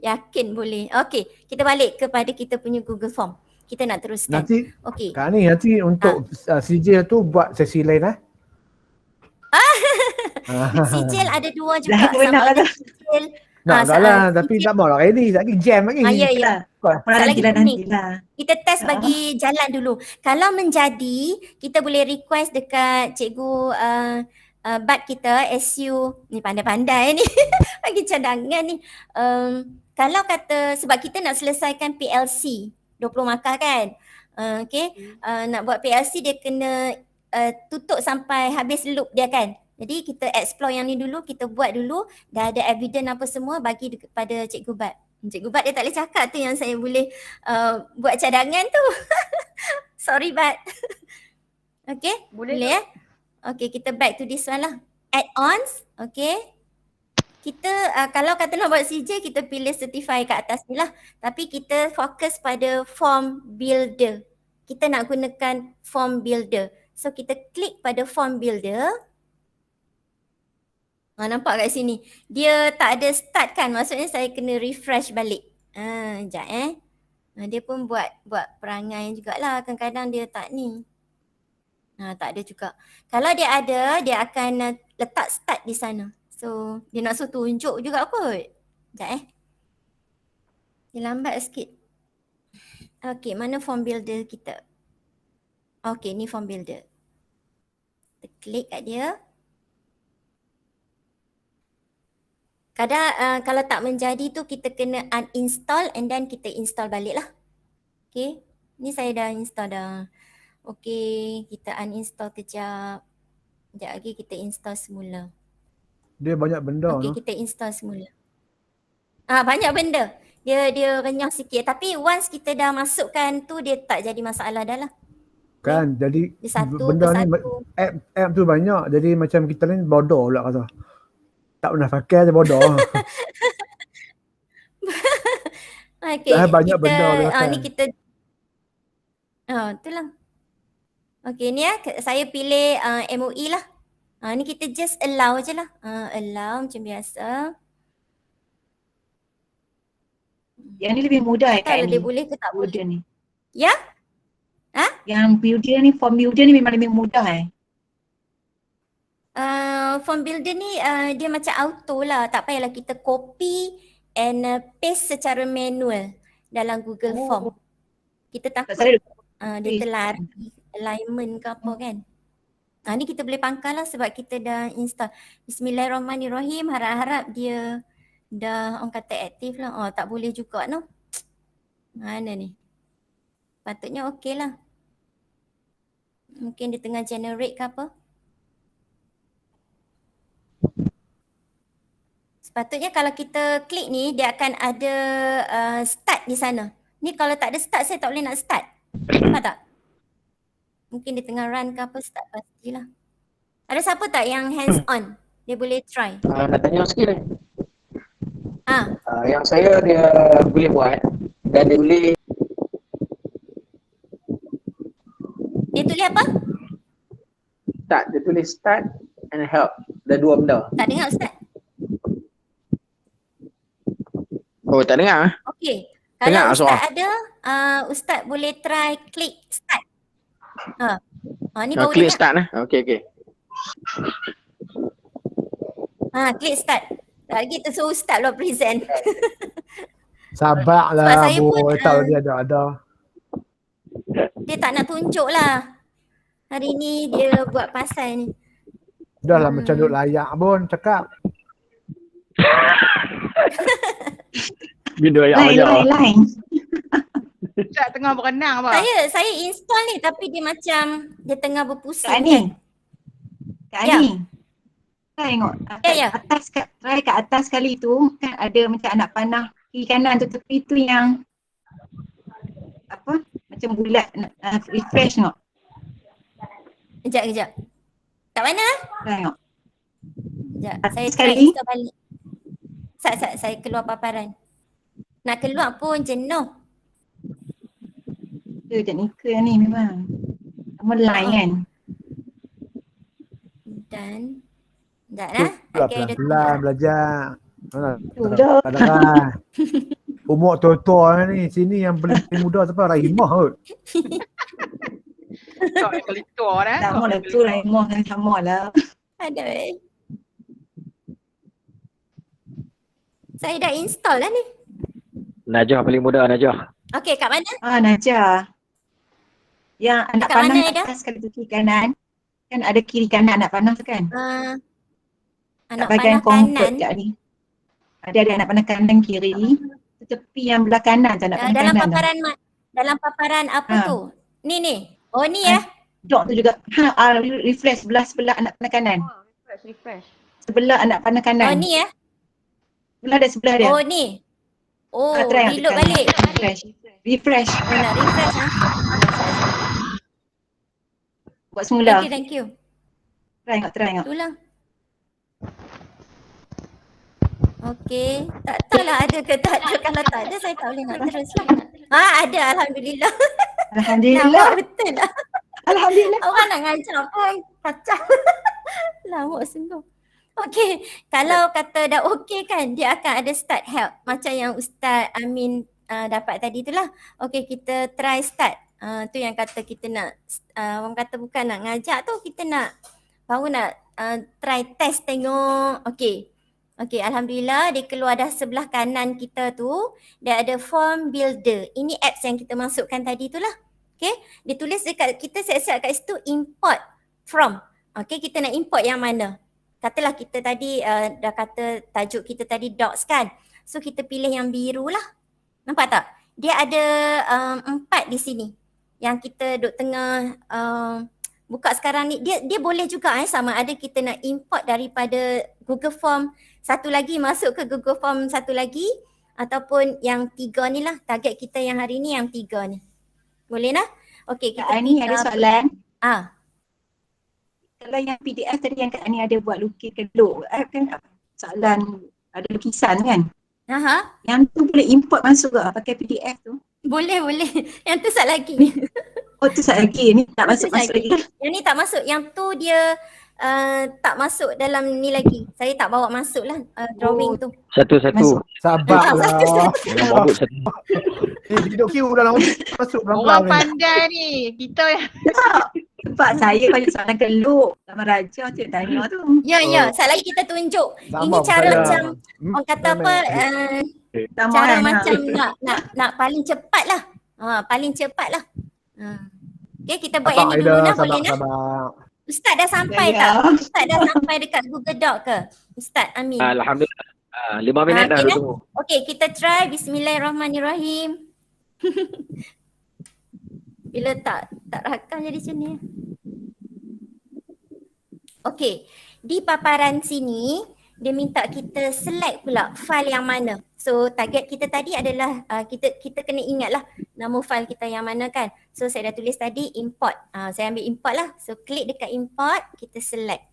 Yakin boleh. Okey, kita balik kepada kita punya Google Form. Kita nak teruskan. Nanti, okey. Kak Ani nanti untuk sijil tu buat sesi lain Sijil ada dua juga. Dah benar Sama ada lah. sijil. Nak lah, tapi tak mau lah ready. Sekejap lagi jam lagi. Ya. Apa lagi lagi lah pening. nanti lah. Kita test bagi jalan dulu. Kalau menjadi, kita boleh request dekat cikgu Bat kita, SU, ni pandai-pandai ni, bagi cadangan ni. Kalau kata, sebab kita nak selesaikan PLC, 20 markah kan. Nak buat PLC dia kena tutup sampai habis loop dia kan. Jadi kita explore yang ni dulu, kita buat dulu, dah ada evidence apa semua, bagi kepada Cikgu Bat. Cikgu Bat dia tak boleh cakap tu yang saya boleh buat cadangan tu. Sorry Bat. Okay, boleh ya? Okay, kita back to this one lah. Add-ons, okay. Kita kalau kata nak buat sijil, kita pilih certify kat atas ni lah. Tapi kita fokus pada form builder. Kita nak gunakan form builder. So kita klik pada form builder. Nampak kat sini. Dia tak ada start kan. Maksudnya saya kena refresh balik. Sekejap dia pun buat perangai jugalah. Kadang-kadang dia tak ni. Tak ada juga. Kalau dia ada, dia akan letak start di sana. So dia nak suruh tunjuk juga kot. Sekejap dia lambat sikit. Okay, mana form builder kita? Okay, ni form builder. Kita klik kat dia. Kadang kalau tak menjadi tu kita kena uninstall and then kita install balik lah. Okay, ni saya dah install dah. Okay, kita uninstall kejap. Sekejap lagi kita install semula. Dia banyak benda. Okay, kita install semula. Banyak benda. Dia renyah sikit. Tapi once kita dah masukkan tu, dia tak jadi masalah dah lah. Kan, jadi Dia satu benda ni persatu. app tu banyak. Jadi macam kita ni bodoh pula kata. Tak pernah pakai je bodoh. Okay, banyak kita, benda boleh pakai. ni kita itulah. Okay, ni saya pilih MOE lah. Ni kita just allow je lah. Allow macam biasa. Yang ni lebih mudah Kalau Kak dia ni. boleh ke tak boleh. Builder ni. Ya? Yang builder ni, form builder ni memang lebih mudah Form builder ni dia macam auto lah. Tak payahlah kita copy and paste secara manual dalam Google Form. Kita takut Saya dia terlari alignment ke apa kan. Ni kita boleh pangkal lah sebab kita dah install. Bismillahirrahmanirrahim. Harap-harap dia dah orang kata aktif lah. Tak boleh juga no. Mana ni? Patutnya okey lah. Mungkin dia tengah generate ke apa. Sepatutnya kalau kita klik ni dia akan ada start di sana. Ni kalau tak ada start saya tak boleh nak start. Nampak tak? Mungkin dia tengah run ke apa, start pastilah. Ada siapa tak yang hands on? Dia boleh try. Nak tanya sikit ni. Ah, Yang saya dia boleh buat dan dia boleh dia tulis apa? start, dia tulis start and help. Dah dua benda. Tak dengar Ustaz. Oh, tak dengar? Okey. Dengar Kalau Ustaz soal. ada, Ustaz boleh try klik start. Ni baru Klik dengar. start lah. Okey. Klik start. Tak lagi tu suruh Ustaz pula present. Sebab Sabarlah saya Bu, pun, tahu dia ada. dia tak nak tunjuk lah. Hari ni dia buat pasal ni. Dah lah macam duk layak pun cakap. Video yang Lain. Tak tengah berenang apa? Saya install ni tapi dia macam dia tengah berpusing. Kak Ani. Kak Ya. Ani. Tengok Ya. atas try kat atas sekali tu kan ada macam anak panah kiri kanan tu, tepi tu yang apa macam bulat, refresh tengok. Kejap. Kat mana? Tengok. Sekejap. Atas Saya try sekali. install balik. Saya keluar paparan. Nak keluar pun jenuh. Teknikal ni memang. Sama line kan. Dan sekejap lah. Okey, ada Pelan-pelan belajar. Tu dah. Kadang-kadang umur tua-tua ni sini yang paling muda siapa? Rahimah kot. Kau yang paling tua dah. Sama lah tu lah emoh kan sama lah. Ada Saya dah install lah ni. Najah paling muda, Najah. Okey, kat mana? Najah. Yang anak Dekat panah mana, kat Aida? atas sekali tu kiri kanan. Kan ada kiri kanan anak panah tu kan? Anak Kat bahagian panah comfort kanan. kat ni. Ada anak panah kanan kiri. Tepi yang belah kanan tu anak panah Dalam kanan tu. dalam paparan apa tu? Ni. Oh ni Dok tu juga. Refresh sebelah anak panah kanan. Refresh. Sebelah anak panah kanan. Oh ni Sebelah dia, sebelah dia. Oh ni. Oh, Try reload tekan. balik. Refresh. Oh, nak refresh Buat semula. Thank you. Try tengok. Itulah. Okey. Tak tahulah ada ke tak ada. Kalau tak ada saya tak boleh nak terus lah. Ada, Alhamdulillah. Alhamdulillah. Nampak betul lah. Alhamdulillah. Orang nak ngajar pun kacau. Lama sungguh. Okey, kalau kata dah okey kan, dia akan ada start help. Macam yang Ustaz Amin dapat tadi tu lah. Okey, kita try start. Tu yang kata kita nak, orang kata bukan nak ngajak tu, kita nak, baru nak try test tengok. Okey, Alhamdulillah dia keluar dah sebelah kanan kita tu. Dia ada form builder. Ini apps yang kita masukkan tadi tu lah. Okey, dia tulis dekat, kita siap-siap kat situ import from. Okey, kita nak import yang mana? Katalah kita tadi dah kata tajuk kita tadi docs kan. So kita pilih yang biru lah. Nampak tak? Dia ada 4 di sini. Yang kita duk tengah buka sekarang ni. Dia boleh juga sama ada kita nak import daripada Google Form satu lagi masuk ke Google Form satu lagi. Ataupun yang 3 ni lah. Target kita yang hari ni yang 3 ni. Boleh lah? Okey, kita Kak Ani ada soalan. Kalau yang PDF tadi yang Kak Ani ada buat lukis kedok kan soalan ada lukisan kan? Yang tu boleh import masuk ke pakai PDF tu? Boleh. Yang tu sat lagi. Oh tu sat lagi. Ni tak masuk lagi. Yang ni tak masuk. Yang tu dia tak masuk dalam ni lagi. Saya tak bawa masuk lah drawing tu. Satu-satu. Sabarlah. Bagus satu. Duduk queue dah lama masuk pelan-pelan Orang ni. pandai ni. Kita yang Sebab saya banyak soalan keluk. Sama Raja tu tanya tu. Ya, sat lagi kita tunjuk. Sama Ini cara saya. macam orang kata apa, Sama cara kan? macam nak paling cepat lah. Paling cepat lah. Okay, kita buat Sabar yang ni dulu Aida, nah, sabar, boleh nah? sabar. Ustaz dah sampai Ya. tak? Ustaz dah sampai dekat Google Doc ke? Ustaz Amin. Alhamdulillah. 5 minit dah Okay, dah nah? tunggu. Okay, kita try. Bismillahirrahmanirrahim. Bila tak rakam jadi macam ni. Okay, di paparan sini dia minta kita select pula file yang mana. So target kita tadi adalah kita kena ingatlah nama file kita yang mana kan. So saya dah tulis tadi import. Saya ambil import lah. So klik dekat import, kita select.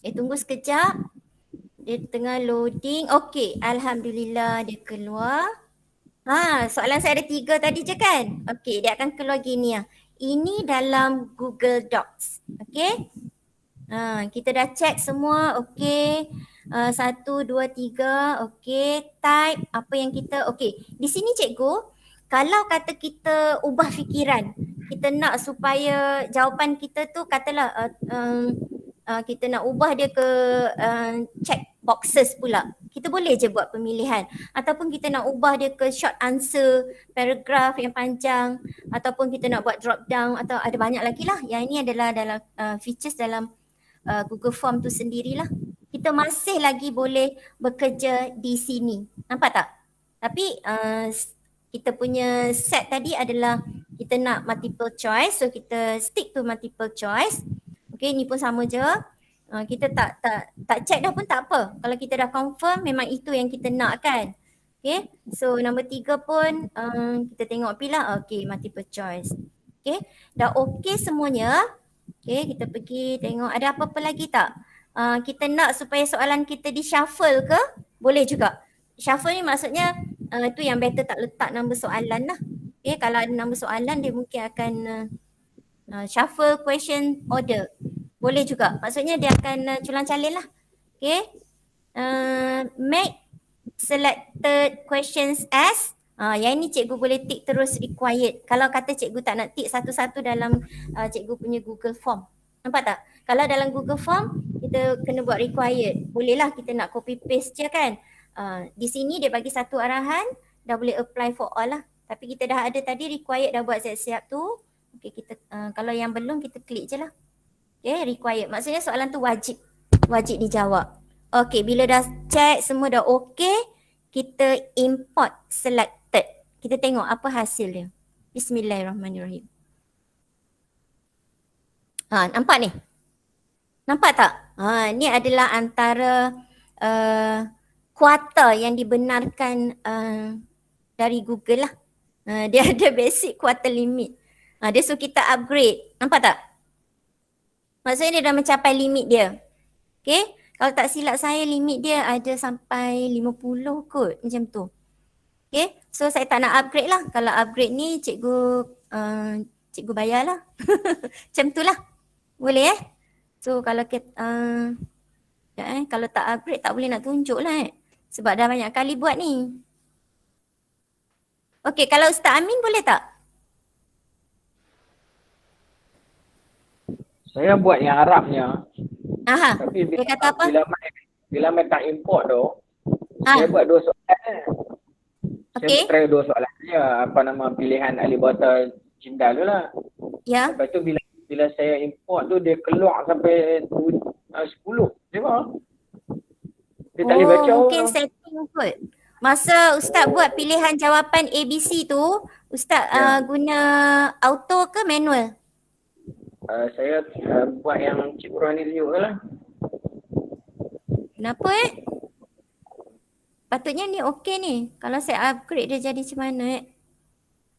Tunggu sekejap. Dia tengah loading. Okay, alhamdulillah dia keluar. Soalan saya ada 3 tadi je kan? Okay, dia akan keluar gini lah. Ini dalam Google Docs. Okay. Kita dah check semua. Okay. 1, 2, 3. Okay. Type apa yang kita. Okay. Di sini cikgu, kalau kata kita ubah fikiran, kita nak supaya jawapan kita tu katalah kita nak ubah dia ke check boxes pula. Kita boleh je buat pemilihan. Ataupun kita nak ubah dia ke short answer, paragraph yang panjang. Ataupun kita nak buat drop down atau ada banyak lagi lah. Yang ini adalah dalam features dalam Google Form tu sendirilah. Kita masih lagi boleh bekerja di sini. Nampak tak? Tapi kita punya set tadi adalah kita nak multiple choice. So kita stick to multiple choice. Okay, ni pun sama je. Kita tak check dah pun tak apa. Kalau kita dah confirm memang itu yang kita nak kan. Okay, so nombor 3 pun kita tengok pilih. Okay, multiple choice. Okay, dah okay semuanya. Okay, kita pergi tengok ada apa-apa lagi tak. Kita nak supaya soalan kita di shuffle ke? Boleh juga. Shuffle ni maksudnya tu yang better tak letak nombor soalan lah. Okay, kalau ada nombor soalan dia mungkin akan shuffle question order. Boleh juga. Maksudnya dia akan culang calin lah. Okay. Make selected questions as. Yang ini cikgu boleh tick terus required. Kalau kata cikgu tak nak tick satu-satu dalam cikgu punya Google Form. Nampak tak? Kalau dalam Google Form kita kena buat required. Bolehlah kita nak copy paste je kan. Di sini dia bagi satu arahan. Dah boleh apply for all lah. Tapi kita dah ada tadi required dah buat siap-siap tu. Okay, kita kalau yang belum kita klik je lah. Okay, required. Maksudnya soalan tu wajib dijawab. Okay, bila dah check semua dah okay, kita import selected. Kita tengok apa hasil dia. Bismillahirrahmanirrahim. Nampak ni? Nampak tak? Ni adalah antara kuartal yang dibenarkan dari Google lah. Dia ada basic quarter limit. Dia suruh kita upgrade. Nampak tak? Maksudnya dia dah mencapai limit dia. Okay. Kalau tak silap saya limit dia ada sampai 50 kot. Macam tu. Okay. So saya tak nak upgrade lah. Kalau upgrade ni cikgu bayar lah. Macam tu lah. Boleh So kalau kita kalau tak upgrade tak boleh nak tunjuk lah Sebab dah banyak kali buat ni. Okay, kalau Ustaz Amin boleh tak? Saya buat yang Arabnya. Tapi dia kata apa? Bila mai tak import tu, saya buat 2 soalan. Okay. Saya try 2 soalan saja. Apa nama pilihan ahli bahasa Cina tu lah. Ya. Lepas tu bila saya import tu dia keluar sampai 10. Tengok. Dia tak boleh baca. Mungkin setting kot. Masa Ustaz buat pilihan jawapan ABC tu, Ustaz guna auto ke manual? Saya buat yang Cikgu Rohani tunjuk lah. Kenapa Patutnya ni okey ni. Kalau saya upgrade dia jadi macam mana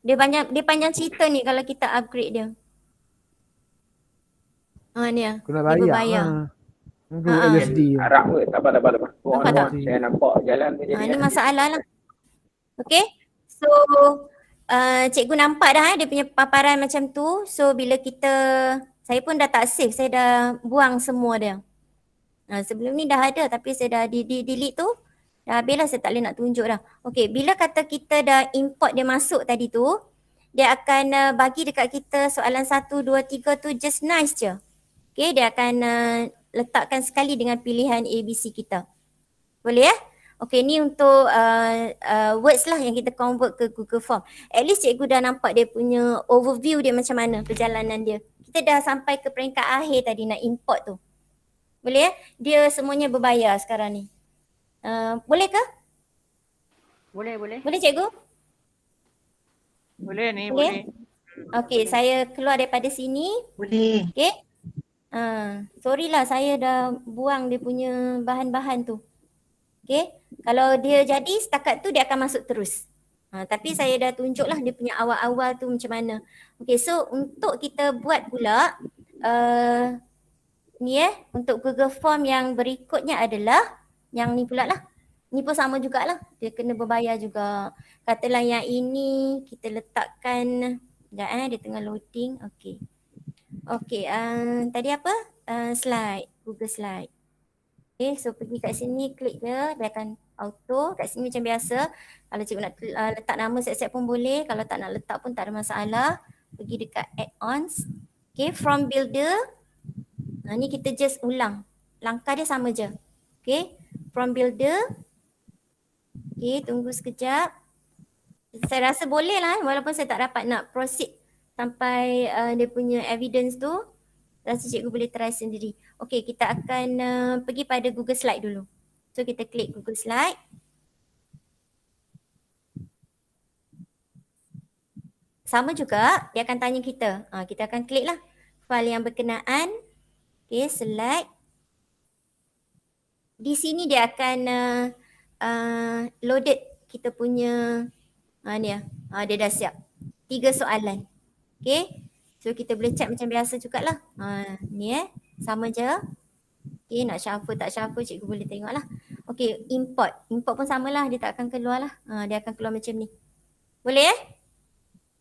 Dia panjang cerita ni kalau kita upgrade dia. Ni lah. Kena Dia bayar. berbayar. USD. Arab ke? Tak apa. Nampak tak? Saya nampak jalan tu jadi. Ni masalah lah. Okay. So cikgu nampak dah dia punya paparan macam tu. So bila saya pun dah tak save. Saya dah buang semua dia. Sebelum ni dah ada tapi saya dah delete tu. Dah habis lah, saya tak boleh nak tunjuk dah. Okay, bila kata kita dah import dia masuk tadi tu, dia akan bagi dekat kita soalan 1, 2, 3 tu just nice je. Okay, dia akan letakkan sekali dengan pilihan ABC kita. Boleh Okay, ni untuk words lah yang kita convert ke Google Form. At least cikgu dah nampak dia punya overview dia macam mana perjalanan dia. Kita dah sampai ke peringkat akhir tadi nak import tu. Boleh ya? Dia semuanya berbayar sekarang ni. Boleh ke? Boleh, boleh. Boleh cikgu? Boleh ni, Boleh? boleh. Okay, saya keluar daripada sini. Boleh. Okay. Sorry lah saya dah buang dia punya bahan-bahan tu. Okay. Kalau dia jadi setakat tu dia akan masuk terus. Tapi saya dah tunjuk lah dia punya awal-awal tu macam mana. Okay, so untuk kita buat pula ni untuk Google Form yang berikutnya adalah yang ni pula lah. Ni pun sama jugalah. Dia kena berbayar juga. Katalah yang ini kita letakkan. Sekejap dia tengah loading. Okay. Okay, tadi apa? Slide. Google Slide. Okay, so pergi kat sini, klik dia akan auto. Kat sini macam biasa. Kalau cikgu nak letak nama siap-siap pun boleh. Kalau tak nak letak pun tak ada masalah. Pergi dekat add-ons. Okay, from builder. Ni kita just ulang. Langkah dia sama je. Okay, from builder. Okay, tunggu sekejap. Saya rasa boleh lah walaupun saya tak dapat nak proceed sampai dia punya evidence tu. Rasa cikgu boleh try sendiri. Okay, kita akan pergi pada Google Slide dulu. So kita klik Google Slide. Sama juga, dia akan tanya kita. Kita akan klik lah file yang berkenaan. Okay, select. Di sini dia akan loaded kita punya ni dia dah siap. 3 soalan. Okay. So kita boleh check macam biasa jugalah. Ni sama je. Okay, nak shuffle tak shuffle cikgu boleh tengok lah. Okay, import. Import pun samalah, dia tak akan keluar lah. Dia akan keluar macam ni. Boleh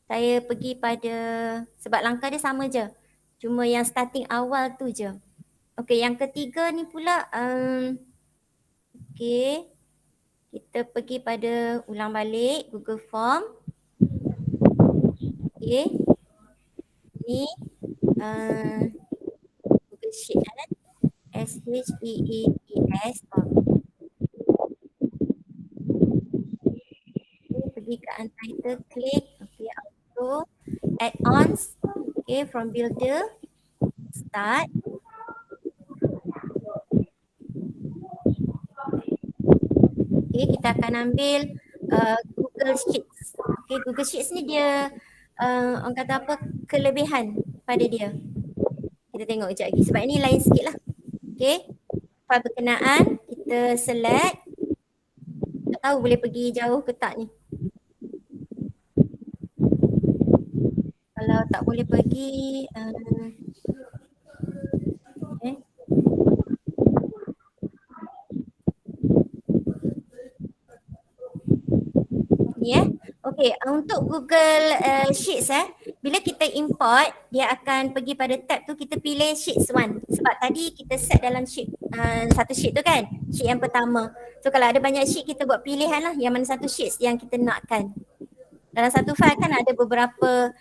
Saya pergi pada, sebab langkah dia sama je. Cuma yang starting awal tu je. Okay, yang ketiga ni pula. Okay. Kita pergi pada ulang balik Google Form. Okay. Ni Google Sheet SHEETS. Okay, pergi ke untitled, klik. Okay, auto. Add-ons. Okay, from builder. Start. Okay, kita akan ambil Google Sheets. Okay, Google Sheets ni dia orang kata apa, kelebihan pada dia. Kita tengok sekejap lagi sebab ini lain sikit lah. Okay, file berkenaan kita select. Tak tahu boleh pergi jauh ke tak ni. Kalau tak boleh pergi okay. Ni okay, untuk Google Sheets bila kita import dia akan pergi pada tab tu, kita pilih Sheets 1 sebab tadi kita set dalam sheet satu sheet tu kan, sheet yang pertama. So kalau ada banyak sheet kita buat pilihan lah yang mana satu sheet yang kita nakkan. Dalam satu file kan ada beberapa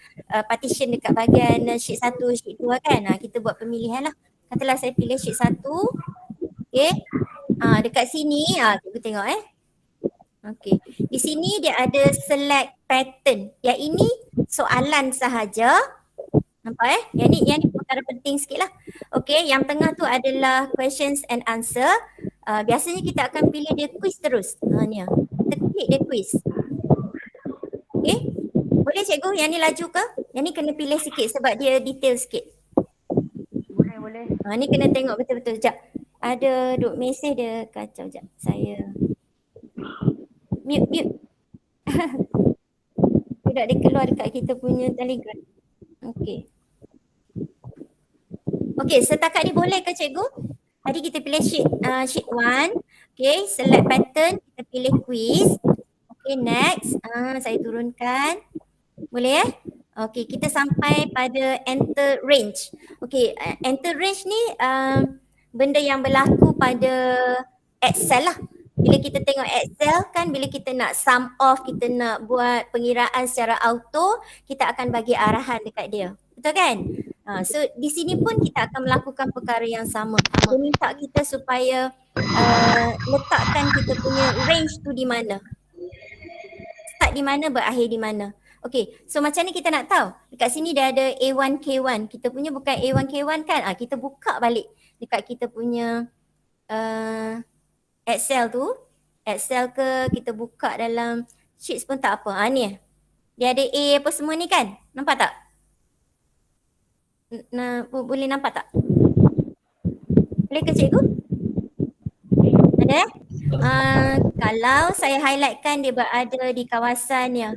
partition dekat bahagian sheet 1, sheet 2 kan. Kita buat pemilihan lah. Katalah saya pilih sheet 1. Okay. Dekat sini cikgu tengok Okay. Di sini dia ada select pattern. Yang ini soalan sahaja. Nampak Yang ni perkara penting sikit lah. Okay, yang tengah tu adalah questions and answer. Biasanya kita akan pilih dia quiz terus. Ni kita klik dia quiz. Okay. Boleh cikgu yang ni laju ke? Yang ni kena pilih sikit sebab dia detail sikit. Boleh. Ni kena tengok betul-betul. Sekejap. Ada duk mesej dia kacau. Sekejap. Saya mute. Tidak dia keluar dekat kita punya Telegram. Okay. Okay, setakat ni boleh ke cikgu? Tadi kita pilih sheet 1. Okay, select pattern, kita pilih quiz. Okay, next. Saya turunkan. Boleh Okay, kita sampai pada enter range. Okay, enter range ni benda yang berlaku pada Excel lah. Bila kita tengok Excel kan, bila kita nak sum off, kita nak buat pengiraan secara auto, kita akan bagi arahan dekat dia. Betul kan? So di sini pun kita akan melakukan perkara yang sama. Dia minta kita supaya letakkan kita punya range tu di mana. Start di mana, berakhir di mana. Okay, so macam ni kita nak tahu. Dekat sini dia ada A1, K1. Kita punya bukan A1, K1 kan? Kita buka balik dekat kita punya Excel tu. Excel ke kita buka dalam sheets pun tak apa. Ni dia ada A apa semua ni kan? Nampak tak? Boleh nampak tak? Boleh ke cikgu? Ada? Kalau saya highlightkan dia berada di kawasan ni.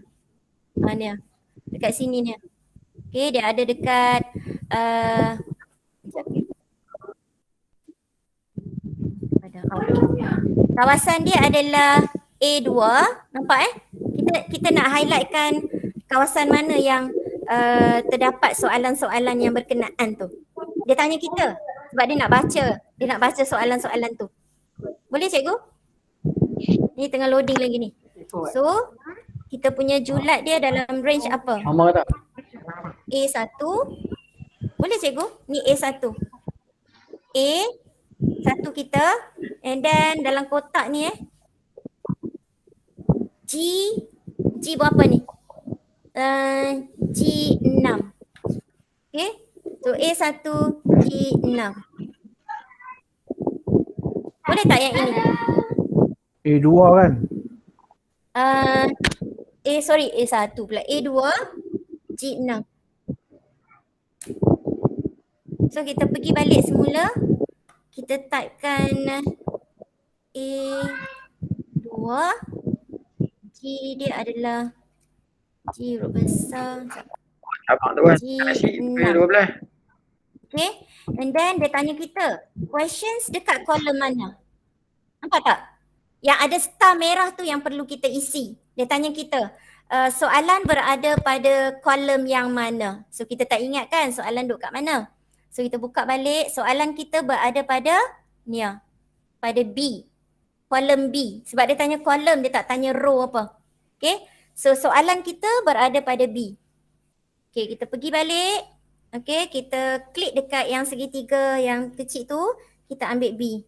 Ni. Dekat sini ni. Okay, dia ada dekat kawasan dia adalah A2. Nampak Kita nak highlightkan kawasan mana yang terdapat soalan-soalan yang berkenaan tu. Dia tanya kita sebab dia nak baca soalan-soalan tu. Boleh cikgu? Ni tengah loading lagi ni. So, kita punya julat dia dalam range apa? Sama tak? A1. Boleh cikgu? Ni A1. A1 kita, and then dalam kotak ni G berapa ni? G6. Okay. So A1 G6. Boleh tak yang ini? A2 kan? A1 pula. A2 G6. So kita pergi balik semula. Kita typekan A2. G dia adalah G huruf besar. Abang tu kan? G6. A12. Okay. And then dia tanya kita, questions dekat kolom mana? Nampak tak? Yang ada star merah tu yang perlu kita isi. Dia tanya kita, soalan berada pada kolom yang mana? So kita tak ingat kan soalan duduk kat mana? So kita buka balik, soalan kita berada pada ni pada B. Kolom B. Sebab dia tanya kolom, dia tak tanya row apa. Okay. So soalan kita berada pada B. Okay, kita pergi balik. Okay, kita klik dekat yang segitiga yang kecil tu, kita ambil B.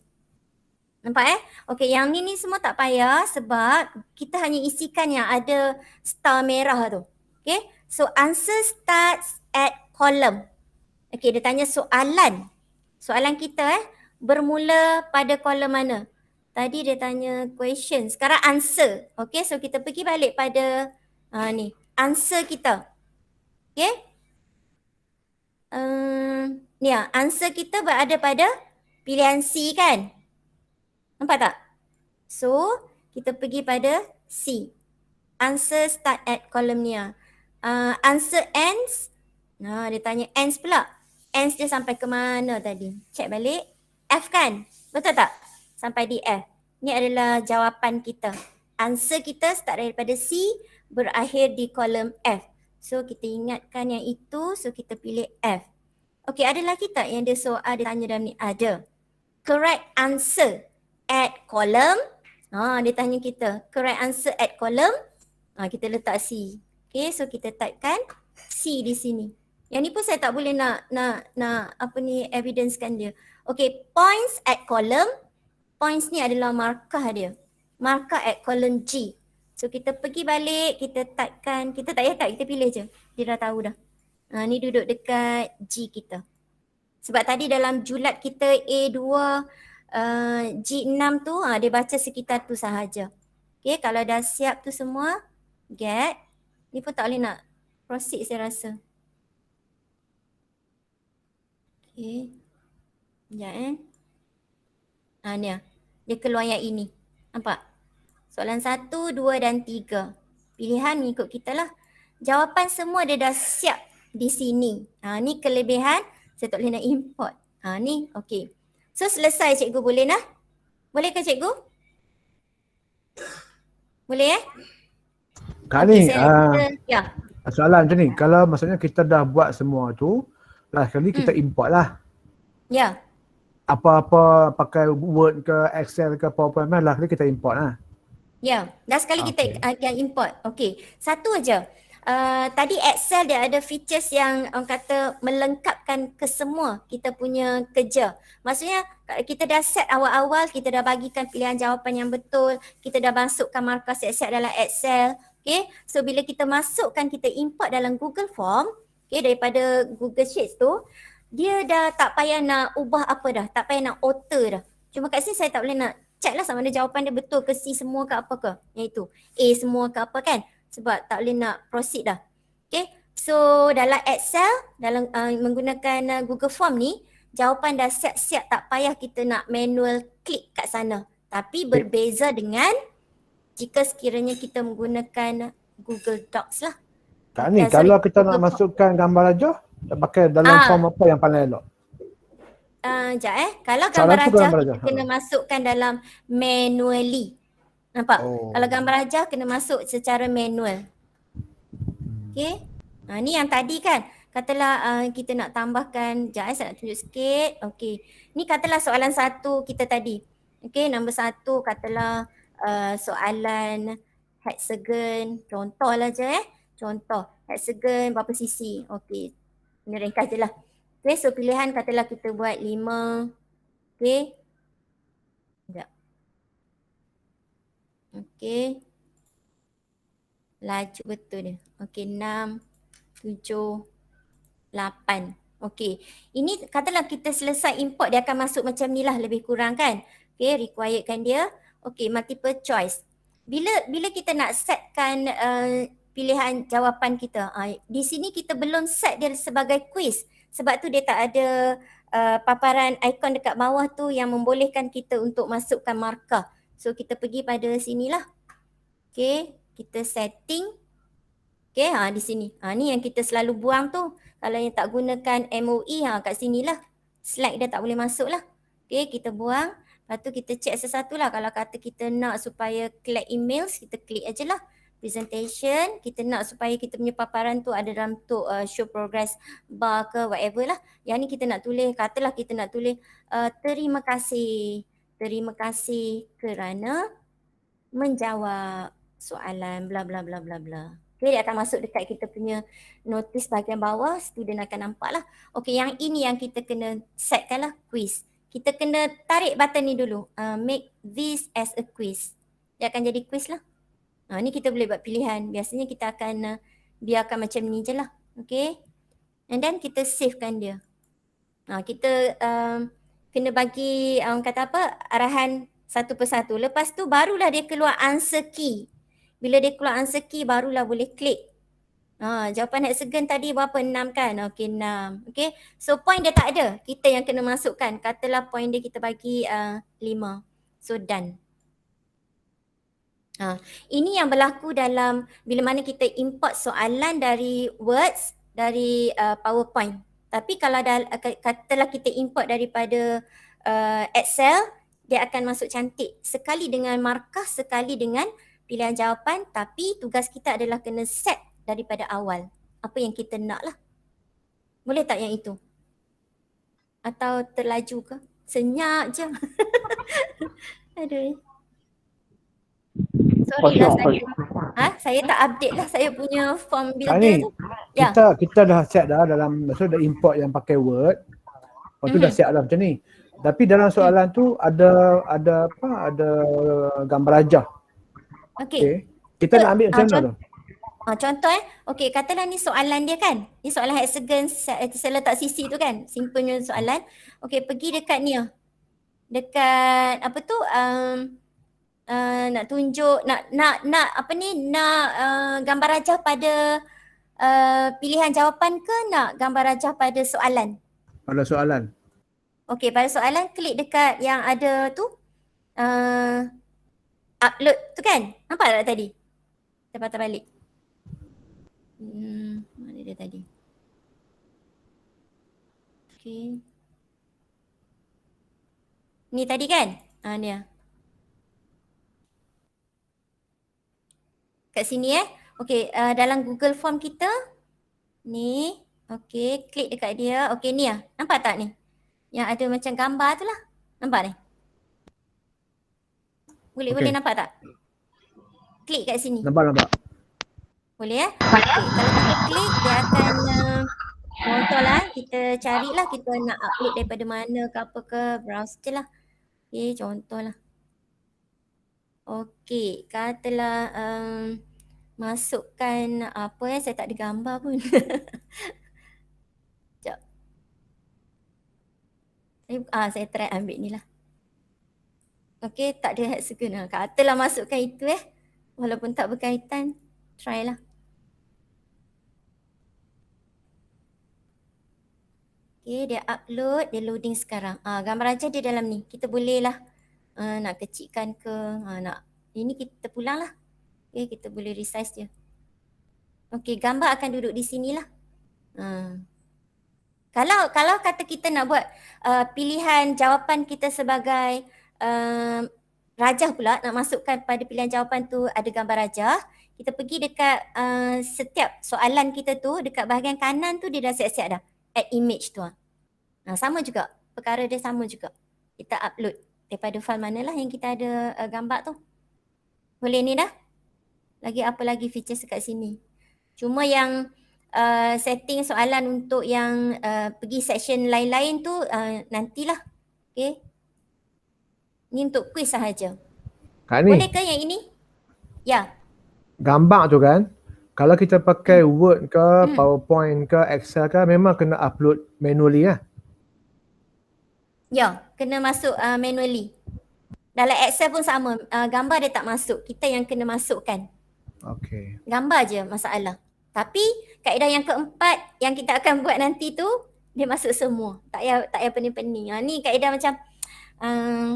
Nampak Okay, yang ni semua tak payah sebab kita hanya isikan yang ada star merah tu. Okay, so answer starts at column. Okay, dia tanya soalan. Soalan kita bermula pada kolom mana? Tadi dia tanya question, sekarang answer. Okay, so kita pergi balik pada ni, answer kita. Okay. Ni answer kita berada pada pilihan C kan? Nampak tak? So, kita pergi pada C. Answer start at column ni. Answer ends. Dia tanya ends pula. Ends dia sampai ke mana tadi? Check balik. F kan? Betul tak? Sampai di F. Ni adalah jawapan kita. Answer kita start daripada C, berakhir di kolom F. So, kita ingatkan yang itu. So, kita pilih F. Okay, ada lagi tak yang dia soal dia tanya dalam ni? Ada. Correct answer at column. Dia tanya kita. Correct answer at column. Kita letak C. Okay, so kita typekan C di sini. Yang ni pun saya tak boleh nak evidencekan dia. Okay, points at column. Points ni adalah markah dia. Markah at column G. So kita pergi balik, kita typekan, kita tak payah type, kita pilih je. Dia dah tahu dah. Ni duduk dekat G kita. Sebab tadi dalam julat kita A2 G6 tu, dia baca sekitar tu sahaja. Okay, kalau dah siap tu semua, get. Ni pun tak boleh nak proceed saya rasa. Okay. Sekejap ni dia keluar yang ini. Nampak? Soalan 1, 2 dan 3. Pilihan mengikut kita lah. Jawapan semua dia dah siap di sini. Ni kelebihan, saya tak boleh nak import. Ni, okay. So selesai cikgu, boleh nah? Boleh ke cikgu? Boleh Kak okay, ni, ya. soalan macam ni, kalau maksudnya kita dah buat semua tu, last kali kita import lah. Ya. Apa-apa pakai Word ke Excel ke PowerPoint lah, kali kita import lah. Ya, dah sekali kita akan import. Okey, satu aja. tadi Excel dia ada features yang orang kata melengkapkan kesemua kita punya kerja. Maksudnya kita dah set awal-awal, kita dah bagikan pilihan jawapan yang betul, kita dah masukkan markah set-set dalam Excel. Okay, so bila kita masukkan, kita import dalam Google Form, okay, daripada Google Sheets tu, dia dah tak payah nak ubah apa dah, tak payah nak alter dah. Cuma kat sini saya tak boleh nak check lah sama ada jawapan dia betul ke, C semua ke apa ke, yang itu, A semua ke apa kan. Sebab tak boleh nak proceed dah. Okay, so dalam Excel, dalam menggunakan Google Form ni, jawapan dah siap-siap, tak payah kita nak manual klik kat sana. Tapi berbeza dengan jika sekiranya kita menggunakan Google Docs lah. Kak ni, kalau kita nak masukkan gambar rajah, tak pakai dalam form apa yang paling elok? Sekejap Kalau gambar rajah kita kena masukkan dalam manually. Nampak? Kalau gambar rajah kena masuk secara manual. Okay. Ni yang tadi kan. Katalah kita nak tambahkan, sekejap saya nak tunjuk sikit. Okay. Ni katalah soalan 1 kita tadi. Okay, nombor 1 katalah soalan hexagon. Contoh lah je Contoh. Hexagon berapa sisi? Okay. Ini ringkas je lah. Okay, so pilihan katalah kita buat 5. Okay. Sekejap. Okay. Laju betul dia. Okay, 6, 7, 8. Okay. Ini katalah kita selesai import, dia akan masuk macam ni lah lebih kurang kan. Okay, requiredkan dia. Okay, multiple choice. Bila kita nak setkan pilihan jawapan kita, di sini kita belum set dia sebagai quiz. Sebab tu dia tak ada paparan ikon dekat bawah tu yang membolehkan kita untuk masukkan markah. So kita pergi pada sinilah. Okay, kita setting. Okay, di sini. Ni yang kita selalu buang tu. Kalau yang tak gunakan MOE, kat sinilah. Slide dia tak boleh masuk lah. Okay, kita buang. Lepas tu kita check sesuatu lah. Kalau kata kita nak supaya collect emails, kita klik aje lah. Presentation, kita nak supaya kita punya paparan tu ada dalam bentuk show progress bar ke whatever lah. Yang ni kita nak tulis, katalah kita nak tulis terima kasih. Terima kasih kerana menjawab soalan bla bla bla bla bla. Okay, dia akan masuk dekat kita punya notis bahagian bawah, student akan nampak lah. Okay, yang ini yang kita kena setkan lah, quiz. Kita kena tarik button ni dulu, make this as a quiz. Dia akan jadi quiz lah. Ni kita boleh buat pilihan, biasanya kita akan biarkan macam ni je lah. Okay, and then kita savekan dia. Kita kena bagi kata apa, arahan satu persatu. Lepas tu barulah dia keluar answer key. Bila dia keluar answer key barulah boleh klik. Jawapan hexagon tadi berapa? 6 kan? Okey, 6. Okey. So point dia tak ada. Kita yang kena masukkan. Katalah point dia kita bagi 5. So done. Ini yang berlaku dalam bila mana kita import soalan dari Words, dari PowerPoint. Tapi kalau katalah kita import daripada Excel, dia akan masuk cantik. Sekali dengan markah, sekali dengan pilihan jawapan, tapi tugas kita adalah kena set daripada awal. Apa yang kita nak lah. Boleh tak yang itu? Atau terlaju ke? Senyap je. Aduh. Sorry lah saya tak update lah saya punya form builder tu. Kita dah set dah dalam, maksudnya dah import yang pakai Word. Lepas tu dah siap dah macam ni. Tapi dalam soalan tu ada gambar rajah. Okay. Kita nak ambil macam mana tu? Contoh okey, katalah ni soalan dia kan. Ni soalan hexagon, saya letak sisi tu kan. Simplenya soalan. Okey, pergi dekat ni dekat apa tu nak tunjuk nak apa ni, nak gambar rajah pada pilihan jawapan ke nak gambar rajah pada soalan? Pada soalan. Okey, pada soalan klik dekat yang ada tu upload tu kan. Nampak tak tadi? Kita patah balik. Mana dia tadi? Okey. Ni tadi kan? Ni kat sini Okey, dalam Google Form kita ni, okey, klik dekat dia. Okey, ni nampak tak ni? Yang ada macam gambar tu lah. Nampak ni? Boleh nampak tak? Klik kat sini. Nampak. Boleh ya? Okay. Kalau kita klik, dia akan contohlah, kita carilah kita nak upload daripada mana ke apa ke, browse je lah. Okay, contohlah. Okay, katalah masukkan apa saya tak ada gambar pun. Sekejap. Saya try ambil ni lah. Okay, tak ada hexagon lah. Katalah masukkan itu walaupun tak berkaitan, try lah. Okay, dia upload, dia loading sekarang. Gambar raja dia dalam ni. Kita boleh lah nak kecilkan ke, nak ini kita pulang lah. Okay, kita boleh resize dia. Okay, gambar akan duduk di sini lah. Kalau kata kita nak buat pilihan jawapan kita sebagai rajah pula, nak masukkan pada pilihan jawapan tu ada gambar rajah, kita pergi dekat setiap soalan kita tu, dekat bahagian kanan tu dia dah siap-siap dah. Add image tu. Sama juga, perkara dia sama juga. Kita upload daripada file manalah yang kita ada gambar tu. Boleh ni dah. Lagi apa lagi features dekat sini. Cuma yang setting soalan untuk yang pergi section lain-lain tu nantilah. Okay. Ni untuk quiz sahaja. Kak ni, Boleh ke yang ini? Ya. gambar tu kan, kalau kita pakai Word ke, PowerPoint ke, Excel ke, memang kena upload manually lah. Ya, kena masuk manually. Dalam Excel pun sama, gambar dia tak masuk. Kita yang kena masukkan. Okay. Gambar je masalah. Tapi kaedah yang keempat yang kita akan buat nanti tu, dia masuk semua. Tak payah pening-pening. Ni kaedah macam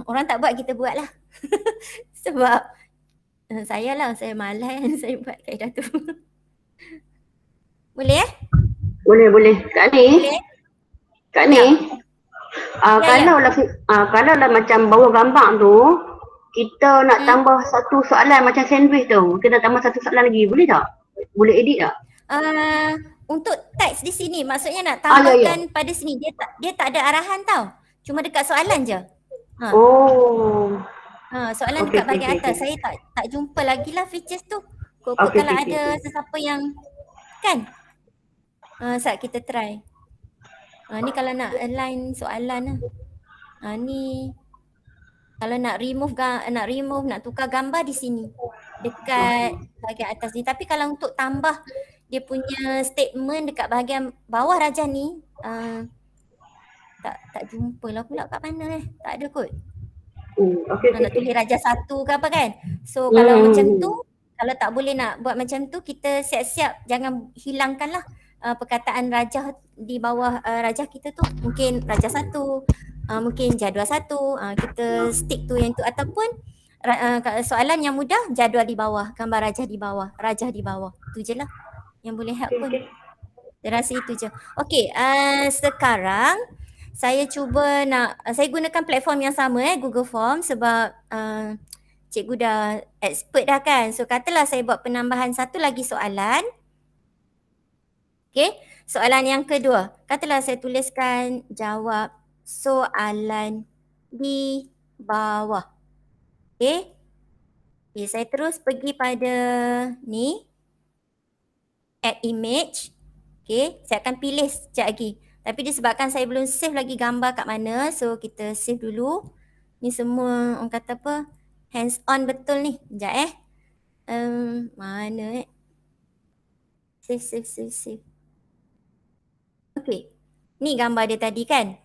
orang tak buat, kita buat lah. Sebab saya malas saya buat kaedah tu. Boleh Boleh. Kak ni, Boleh? Kak ni. Kalau lah macam bawah gambar tu, kita nak tambah satu soalan macam sandwich tu. Kita nak tambah satu soalan lagi. Boleh tak? Boleh edit tak? Untuk teks di sini, maksudnya nak tambahkan pada sini. Dia tak ada arahan tau. Cuma dekat soalan je. Soalan dekat bahagian atas. Saya tak jumpa lagi lah features tu. Kalau ada sesiapa yang kan. Saat kita try. Ni kalau nak align soalan lah. Ni kalau nak remove, nak tukar gambar di sini. Dekat bahagian atas ni. Tapi kalau untuk tambah dia punya statement dekat bahagian bawah rajah ni, tak jumpa lah pula kat mana Tak ada kot. Nak tulis rajah 1 ke apa kan. So kalau macam tu, kalau tak boleh nak buat macam tu, kita siap-siap jangan hilangkanlah perkataan rajah di bawah rajah kita tu. Mungkin rajah 1, mungkin jadual 1, kita stick tu yang tu. Ataupun soalan yang mudah, jadual di bawah, gambar rajah di bawah. Tu je lah yang boleh help pun. Saya rasa itu je. Okay, sekarang saya cuba saya gunakan platform yang sama Google Form sebab cikgu dah expert dah kan. So katalah saya buat penambahan satu lagi soalan. Okay, soalan yang kedua. Katalah saya tuliskan jawab soalan di bawah. Okay, saya terus pergi pada ni, add image. Okay, saya akan pilih sekejap lagi. Tapi disebabkan saya belum save lagi gambar kat mana, so kita save dulu. Ni semua orang kata apa, hands on betul ni. Sekejap mana Save. Okay, ni gambar dia tadi kan.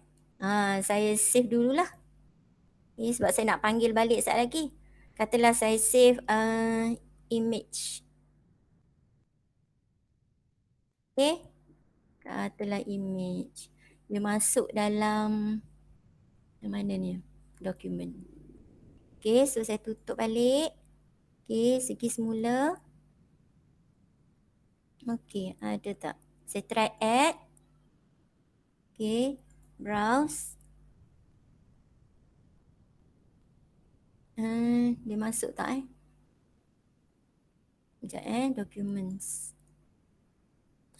Saya save dululah. Ni sebab saya nak panggil balik sekejap lagi. Katalah saya save image. Okay, katalah image. Dia masuk dalam mana ni? Dokumen. Okay, so saya tutup balik. Okay, segi semula. Okay, ada tak? Saya try add. Okay, browse. Dia masuk tak Sekejap documents.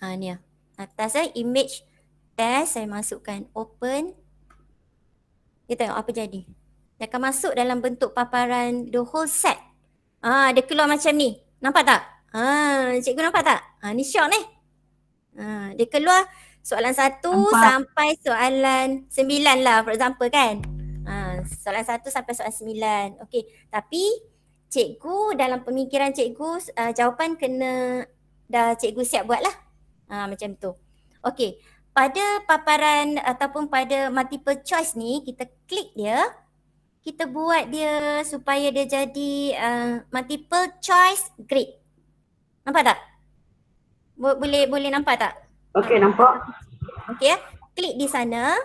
Ni lah. Atas image test saya masukkan, open. Kita tengok apa jadi. Dia akan masuk dalam bentuk paparan the whole set. Dia keluar macam ni. Nampak tak? Cikgu nampak tak? Ni syok ni. Dia keluar soalan 1 Nampak. sampai soalan 9 lah, for example kan. Soalan 1 sampai soalan 9. Okey, tapi cikgu dalam pemikiran cikgu jawapan kena dah cikgu siap buat lah. Macam tu. Okey, pada paparan ataupun pada multiple choice ni, kita klik dia, kita buat dia supaya dia jadi multiple choice grade. Nampak tak? Boleh nampak tak? Okey, nampak. Okey, klik di sana.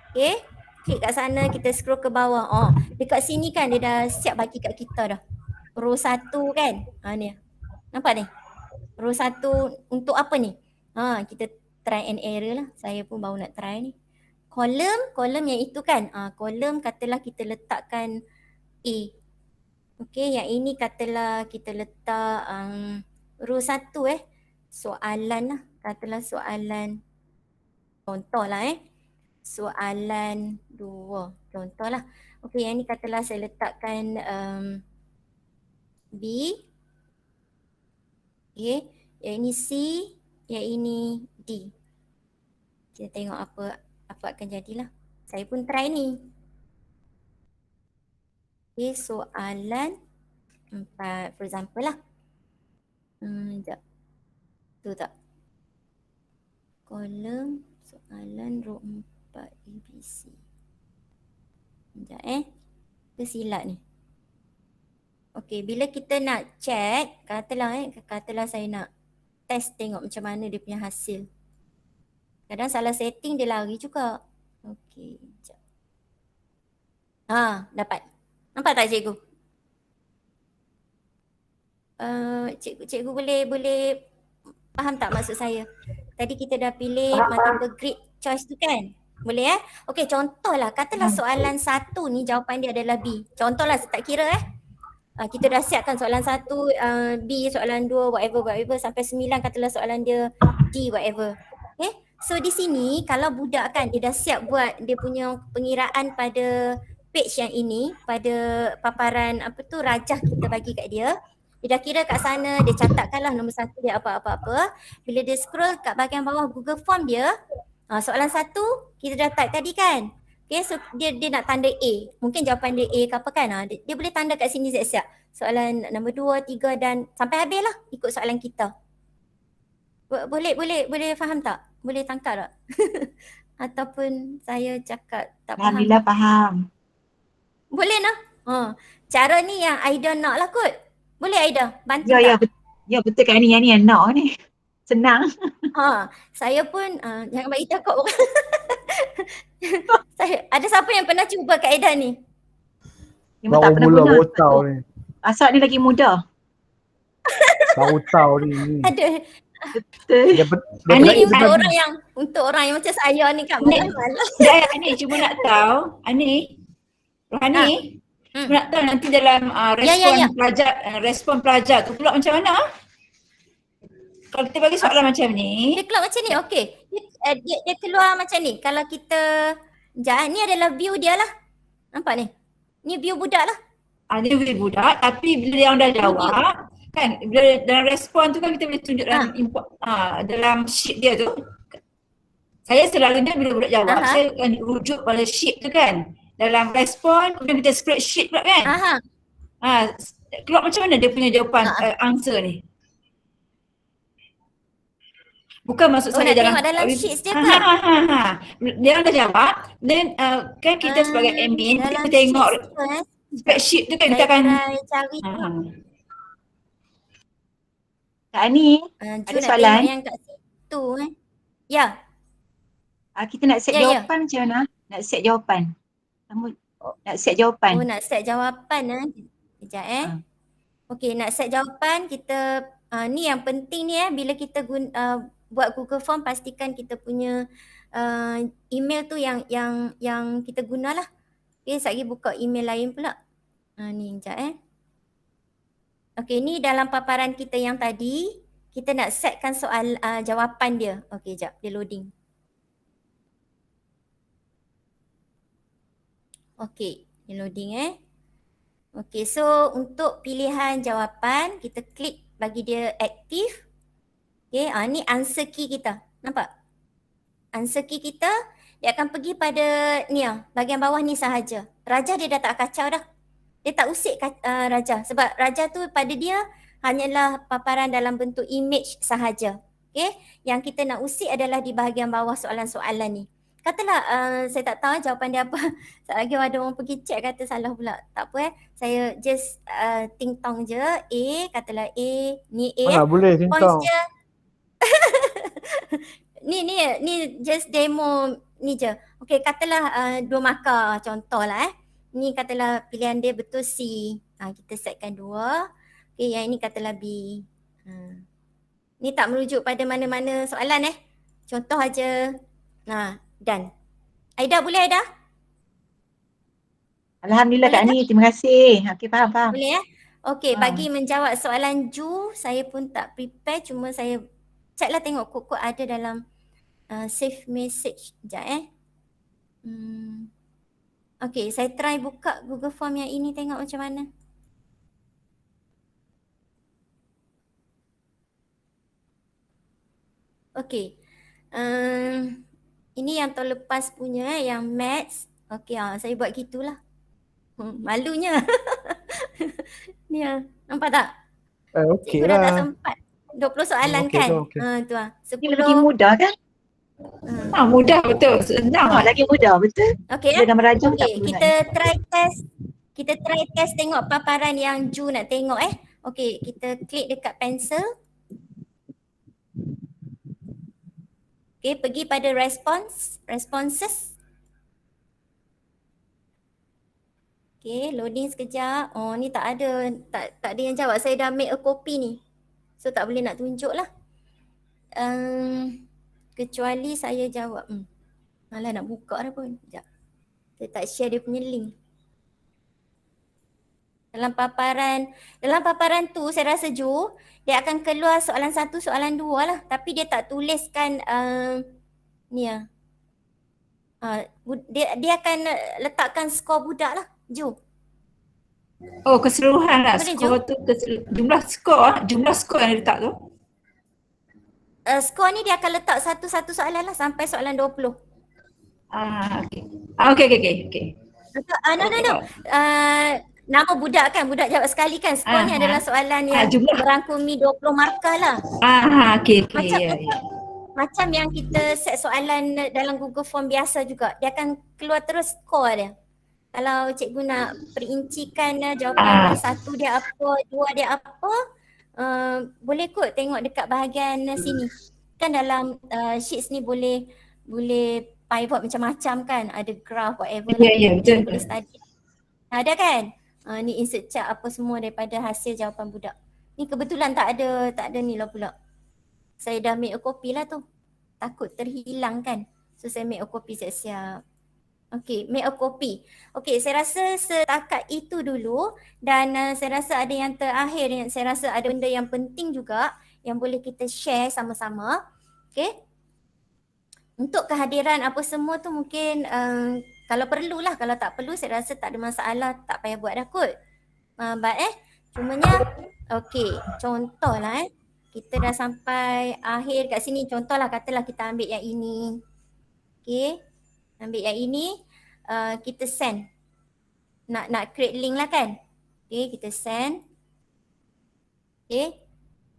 Okey, klik kat sana, kita scroll ke bawah. Dekat sini kan dia dah siap bagi kat kita dah. Row 1 kan? Ni. Nampak ni? Row 1 untuk apa ni? Kita try and error lah. Saya pun baru nak try ni. Kolom yang itu kan. Kolom katalah kita letakkan A. Okey, yang ini katalah kita letak row 1 soalan lah. Katalah soalan contoh lah soalan 2 contoh lah. Okey, yang ni katalah saya letakkan B. Okey, yang ini C, yang ini D. Kita tengok apa akan jadilah. Saya pun try ni. Okey, soalan 4 for example lah. Sekejap. Tu tak? Kolom soalan row 4 ABC. Sekejap Tersilap ni. Okey, bila kita nak check, katalah saya nak test tengok macam mana dia punya hasil. Kadang salah setting dia lari juga. Okey, sekejap. Dapat. Nampak tak cikgu? Cikgu boleh faham tak maksud saya? Tadi kita dah pilih multiple grade choice tu kan? Boleh Okey, contohlah katalah soalan 1 ni jawapan dia adalah B. Contohlah, tak kira kita dah siapkan soalan 1 B, soalan 2 whatever sampai 9 katalah soalan dia D whatever. Okay, so di sini kalau budak kan dia dah siap buat dia punya pengiraan pada page yang ini, pada paparan rajah kita bagi kat dia. Dia dah kira kat sana, dia catatkanlah nombor 1 dia apa-apa. Bila dia scroll kat bahagian bawah Google Form dia, soalan 1 kita dah type tadi kan. Okay, so dia nak tanda A. Mungkin jawapan dia A ke apa kan. Dia boleh tanda kat sini siap-siap. Soalan nombor 2, 3 dan sampai habis lah ikut soalan kita. Boleh faham tak? Boleh tangkap tak? Ataupun saya cakap tak faham? Alhamdulillah faham. Boleh lah. Cara ni yang Aida nak lah kot. Boleh Aida? Bantu Ya, tak? ya betul kan ni yang nak ni. Senang. Saya pun jangan bagi takut orang. Ada siapa yang pernah cuba Kak Aida ni? Memang tak Baru pernah mula guna. baru tahu ni. Asal ni lagi muda. Baru tahu ni. Ada. Betul. Ani, Untuk orang yang macam saya ni kan Ni. malas. Ani cuma nak tahu, Ani, Rohani, cuma nak tahu nanti dalam respon pelajar tu pula macam mana? Kalau kita bagi soalan macam ni, Dia keluar macam ni, okey. Dia keluar macam ni. Kalau kita, ni adalah view dia lah. Nampak ni? Ni view budak lah. dia boleh budak, tapi bila dia orang dah jawab, kan, bila dalam respon tu kan kita boleh tunjuk dalam input, dalam sheet dia tu. Saya selalunya bila budak jawab, saya akan rujuk pada sheet tu kan. Dalam respon, kemudian kita spreadsheet pula kan. Keluar macam mana dia punya jawapan, answer ni? Bukan maksud saya dalam sheets dia kan? Dia orang dah jawab, then kan kita sebagai admin, kita tengok spreadsheet tu kan, kita akan cari Kak Ani, ada soalan. Yang kat situ Ya. Kita nak set jawapan macam mana? Nak set jawapan. Nak set jawapan. Nak set jawapan Sekejap Okey, nak set jawapan kita ni yang penting ni bila kita buat Google Form, pastikan kita punya email tu yang kita gunalah. Okey, sekejap lagi buka email lain pula. Ni sekejap Okey, ni dalam paparan kita yang tadi, kita nak setkan soal jawapan dia. Okey, sekejap dia loading. Okey, dia loading Okay, so untuk pilihan jawapan, kita klik bagi dia aktif. Okay, ni answer key kita. Nampak? Answer key kita, dia akan pergi pada ni bahagian bawah ni sahaja. Raja dia dah tak kacau dah. Dia tak usik Raja. Sebab Raja tu pada dia hanyalah paparan dalam bentuk image sahaja. Okay, yang kita nak usik adalah di bahagian bawah soalan-soalan ni. Katalah saya tak tahu jawapan dia apa. Sekejap lagi ada orang pergi check kata salah pula. Tak apa saya just ting tong je. A, katalah A, ni A. Mana boleh Points sintong. je. ni just demo ni je. Okay, katalah 2 markah contoh lah Ni katalah pilihan dia betul C. Kita setkan 2. Okay, yang ini katalah B. Ni tak merujuk pada mana-mana soalan Contoh aja. Done. Aida boleh Aida? Alhamdulillah Kak Ni, terima kasih. Okey, faham. Boleh Okey, bagi menjawab soalan Ju, saya pun tak prepare, cuma saya checklah tengok kod-kod ada dalam save message. Sekejap Okey, saya try buka Google Form yang ini tengok macam mana. Okey. Ini yang tahun lepas punya yang maths. Okey, saya buat gitulah. Malunya. Ni nampak tak? Okey Cikgu dah tak lah. sempat. 20 soalan Okey kan? tu, okey. Tu Ini lagi mudah kan? Mudah betul. Senang. Lagi mudah betul. Okey Dengan merajuk tak Okey, perlu kita try test. Kita try test tengok paparan yang Ju nak tengok Okey, kita klik dekat pencil. Okey, pergi pada responses. Okey, loading sekejap. Oh, ni tak ada yang jawab. Saya dah make a copy ni. So tak boleh nak tunjuk lah. Kecuali saya jawab. Malah nak buka dah pun. Sekejap. Saya tak share dia punya link. Dalam paparan tu saya rasa Ju, dia akan keluar soalan 1, soalan 2 lah. Tapi dia tak tuliskan ni dia akan letakkan skor budak lah, Ju. Oh, keseluruhan lah Boleh, skor tu, jumlah skor yang letak tu. Skor ni dia akan letak satu-satu soalan lah sampai soalan 20. Okey. No. Nama budak kan, budak jawab sekali kan. Skor ni adalah soalan yang merangkumi 20 markah lah. Okey. Macam yang kita set soalan dalam Google Form biasa juga. Dia akan keluar terus skor dia. Kalau cikgu nak perincikan jawapan 1 dia apa, 2 dia apa, boleh kot tengok dekat bahagian sini. Kan dalam sheets ni boleh pivot macam-macam kan. Ada graph whatever lah. Ya, betul. Boleh study. Ada kan? Ni insert chart apa semua daripada hasil jawapan budak. Ni kebetulan tak ada ni lah pula. Saya dah make a copy lah tu. Takut terhilang kan. So saya make a copy siap-siap. Okay, make a copy. Okay, saya rasa setakat itu dulu. Dan saya rasa ada yang terakhir, yang saya rasa ada benda yang penting juga yang boleh kita share sama-sama. Okay. Untuk kehadiran apa semua tu mungkin kalau perlulah, kalau tak perlu saya rasa tak ada masalah, tak payah buat dah kot. Cumanya okay, contohlah kita dah sampai akhir kat sini. Contohlah katalah kita ambil yang ini. Okay, ambil yang ini, kita send. Nak create link lah kan. Okay, kita send. Okay,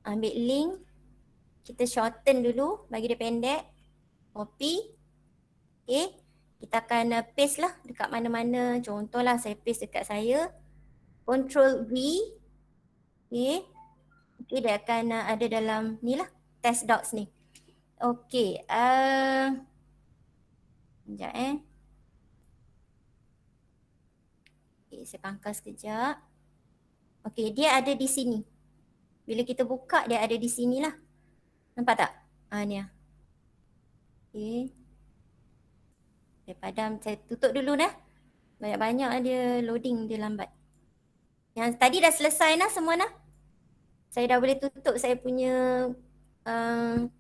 ambil link. Kita shorten dulu, bagi dia pendek. Copy. Okay, kita akan paste lah dekat mana-mana. Contohlah saya paste dekat saya. Ctrl V. Okay. Okay, dia akan ada dalam ni lah, test docs ni. Okay, sekejap Okay, saya pangkas sekejap. Okay, dia ada di sini. Bila kita buka, dia ada di sini lah. Nampak tak? Ni lah. Okay. Saya padam, saya tutup dulu dah. Banyak-banyak dia loading, dia lambat. Yang tadi dah selesai nah semua nah. Saya dah boleh tutup saya punya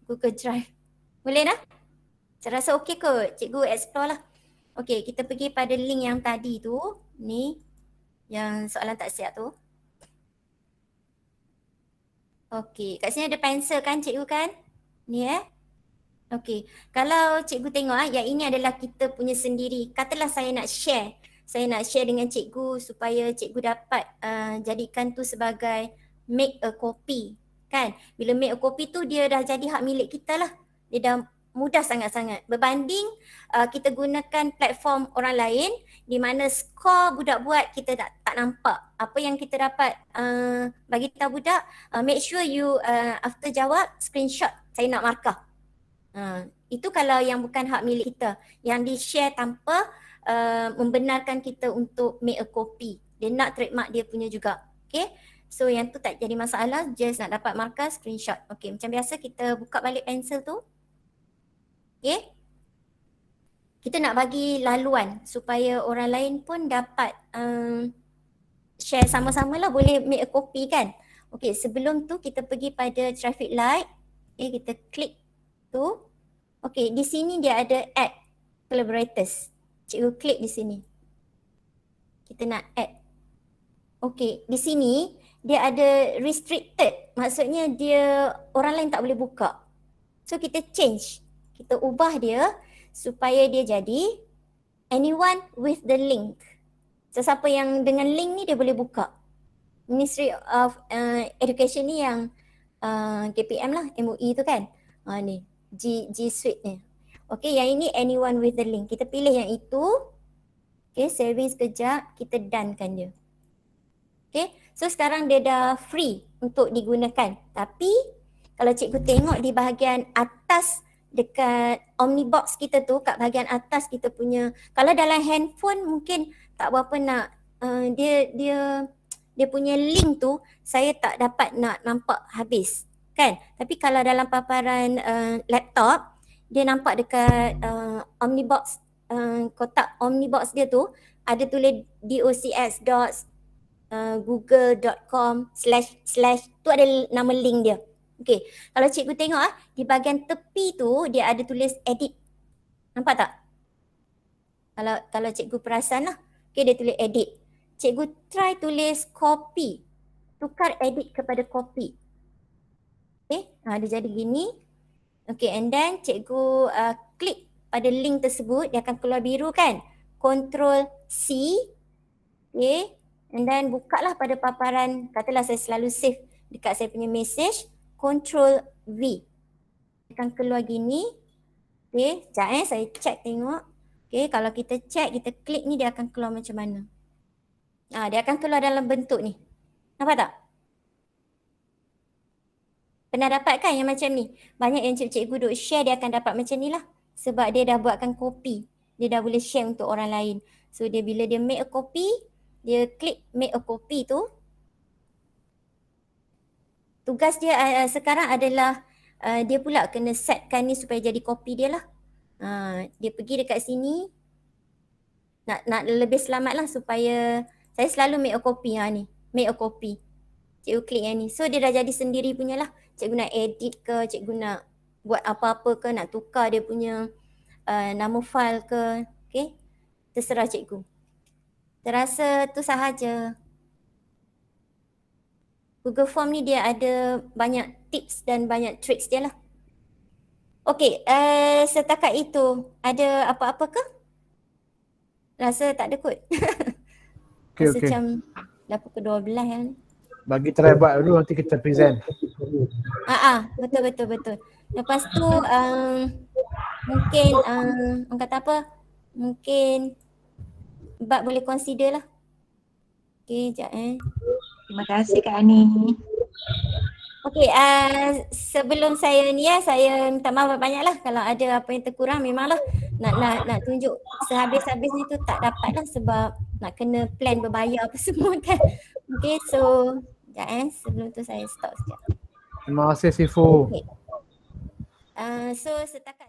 Google Drive. Boleh nah? Saya rasa okey kot. Cikgu explore lah. Okey, kita pergi pada link yang tadi tu. Ni. Yang soalan tak siap tu. Okey, kat sini ada pensel kan cikgu kan? Ni Okey, kalau cikgu tengok yang ini adalah kita punya sendiri. Katalah saya nak share. Saya nak share dengan cikgu supaya cikgu dapat jadikan tu sebagai make a copy. Kan? Bila make a copy tu dia dah jadi hak milik kita lah. Dia dah mudah sangat-sangat. Berbanding kita gunakan platform orang lain di mana skor budak buat kita tak nampak. Apa yang kita dapat bagi tahu budak, make sure you after jawab screenshot saya nak markah. Itu kalau yang bukan hak milik kita, yang di-share tanpa membenarkan kita untuk make a copy. Dia nak trademark dia punya juga. Okay, so yang tu tak jadi masalah, just nak dapat markah screenshot. Okay, macam biasa kita buka balik pensel tu. Okay, kita nak bagi laluan supaya orang lain pun dapat share sama-sama lah, boleh make a copy kan. Okay, sebelum tu kita pergi pada traffic light. Okay, kita klik tu. Okay, di sini dia ada add collaborators. Cikgu klik di sini. Kita nak add. Okay, di sini dia ada restricted. Maksudnya dia orang lain tak boleh buka. So kita change. Kita ubah dia supaya dia jadi anyone with the link. Sesiapa yang dengan link ni dia boleh buka. Ministry of Education ni yang KPM lah, MOE tu kan. Ni G Suite ni. Okay, yang ini anyone with the link. Kita pilih yang itu. Okay, saving sekejap, kita donekan dia. Okay, so sekarang dia dah free untuk digunakan. Tapi kalau cikgu tengok di bahagian atas dekat Omnibox kita tu, kat bahagian atas kita punya, kalau dalam handphone mungkin tak berapa nak dia punya link tu saya tak dapat nak nampak habis kan. Tapi kalau dalam paparan laptop dia nampak dekat Omnibox, kotak Omnibox dia tu ada tulis docs.google.com/ tu ada nama link dia. Okay, kalau cikgu tengok di bahagian tepi tu dia ada tulis edit. Nampak tak? Kalau cikgu perasan lah. Okay, dia tulis edit. Cikgu try tulis copy. Tukar edit kepada copy. Okay, dia jadi gini. Okay, and then cikgu klik pada link tersebut, dia akan keluar biru kan. Ctrl C. Okay, and then buka lah pada paparan, katalah saya selalu save dekat saya punya message. Ctrl V. Akan keluar gini. Okay, sekejap saya check tengok. Okay, kalau kita check, kita klik ni dia akan keluar macam mana. Dia akan keluar dalam bentuk ni. Nampak tak? Pernah dapat kan yang macam ni? Banyak yang cikgu duk share dia akan dapat macam ni lah. Sebab dia dah buatkan copy. Dia dah boleh share untuk orang lain. So dia bila dia make a copy, dia klik make a copy tu. Tugas dia sekarang adalah dia pula kena setkan ni supaya jadi copy dia lah. Dia pergi dekat sini. Nak lebih selamat lah supaya saya selalu make a copy ni. Make a copy. Cikgu klik yang ni. So dia dah jadi sendiri punya lah. Cikgu nak edit ke, cikgu nak buat apa-apa ke, nak tukar dia punya nama file ke. Okay. Terserah cikgu. Terasa tu sahaja. Google Form ni dia ada banyak tips dan banyak tricks dia lah. Okay, setakat itu ada apa-apa ke? Rasa tak ada kot. Okay, rasa okay. Macam dah pukul 12 kan. Bagi try buat dulu, nanti kita present. Betul. Lepas tu mungkin orang kata apa? Mungkin Bab boleh consider lah. Okay, sekejap Terima kasih Kak Ani. Okay, sebelum saya ni saya minta maaf banyak lah kalau ada apa yang terkurang. Memanglah nak tunjuk sehabis-habisnya tu tak dapat lah sebab nak kena plan berbayar apa semua kan. Okay, so sekejap sebelum tu saya stop sekejap. Terima kasih Sifu. Okay. So setakat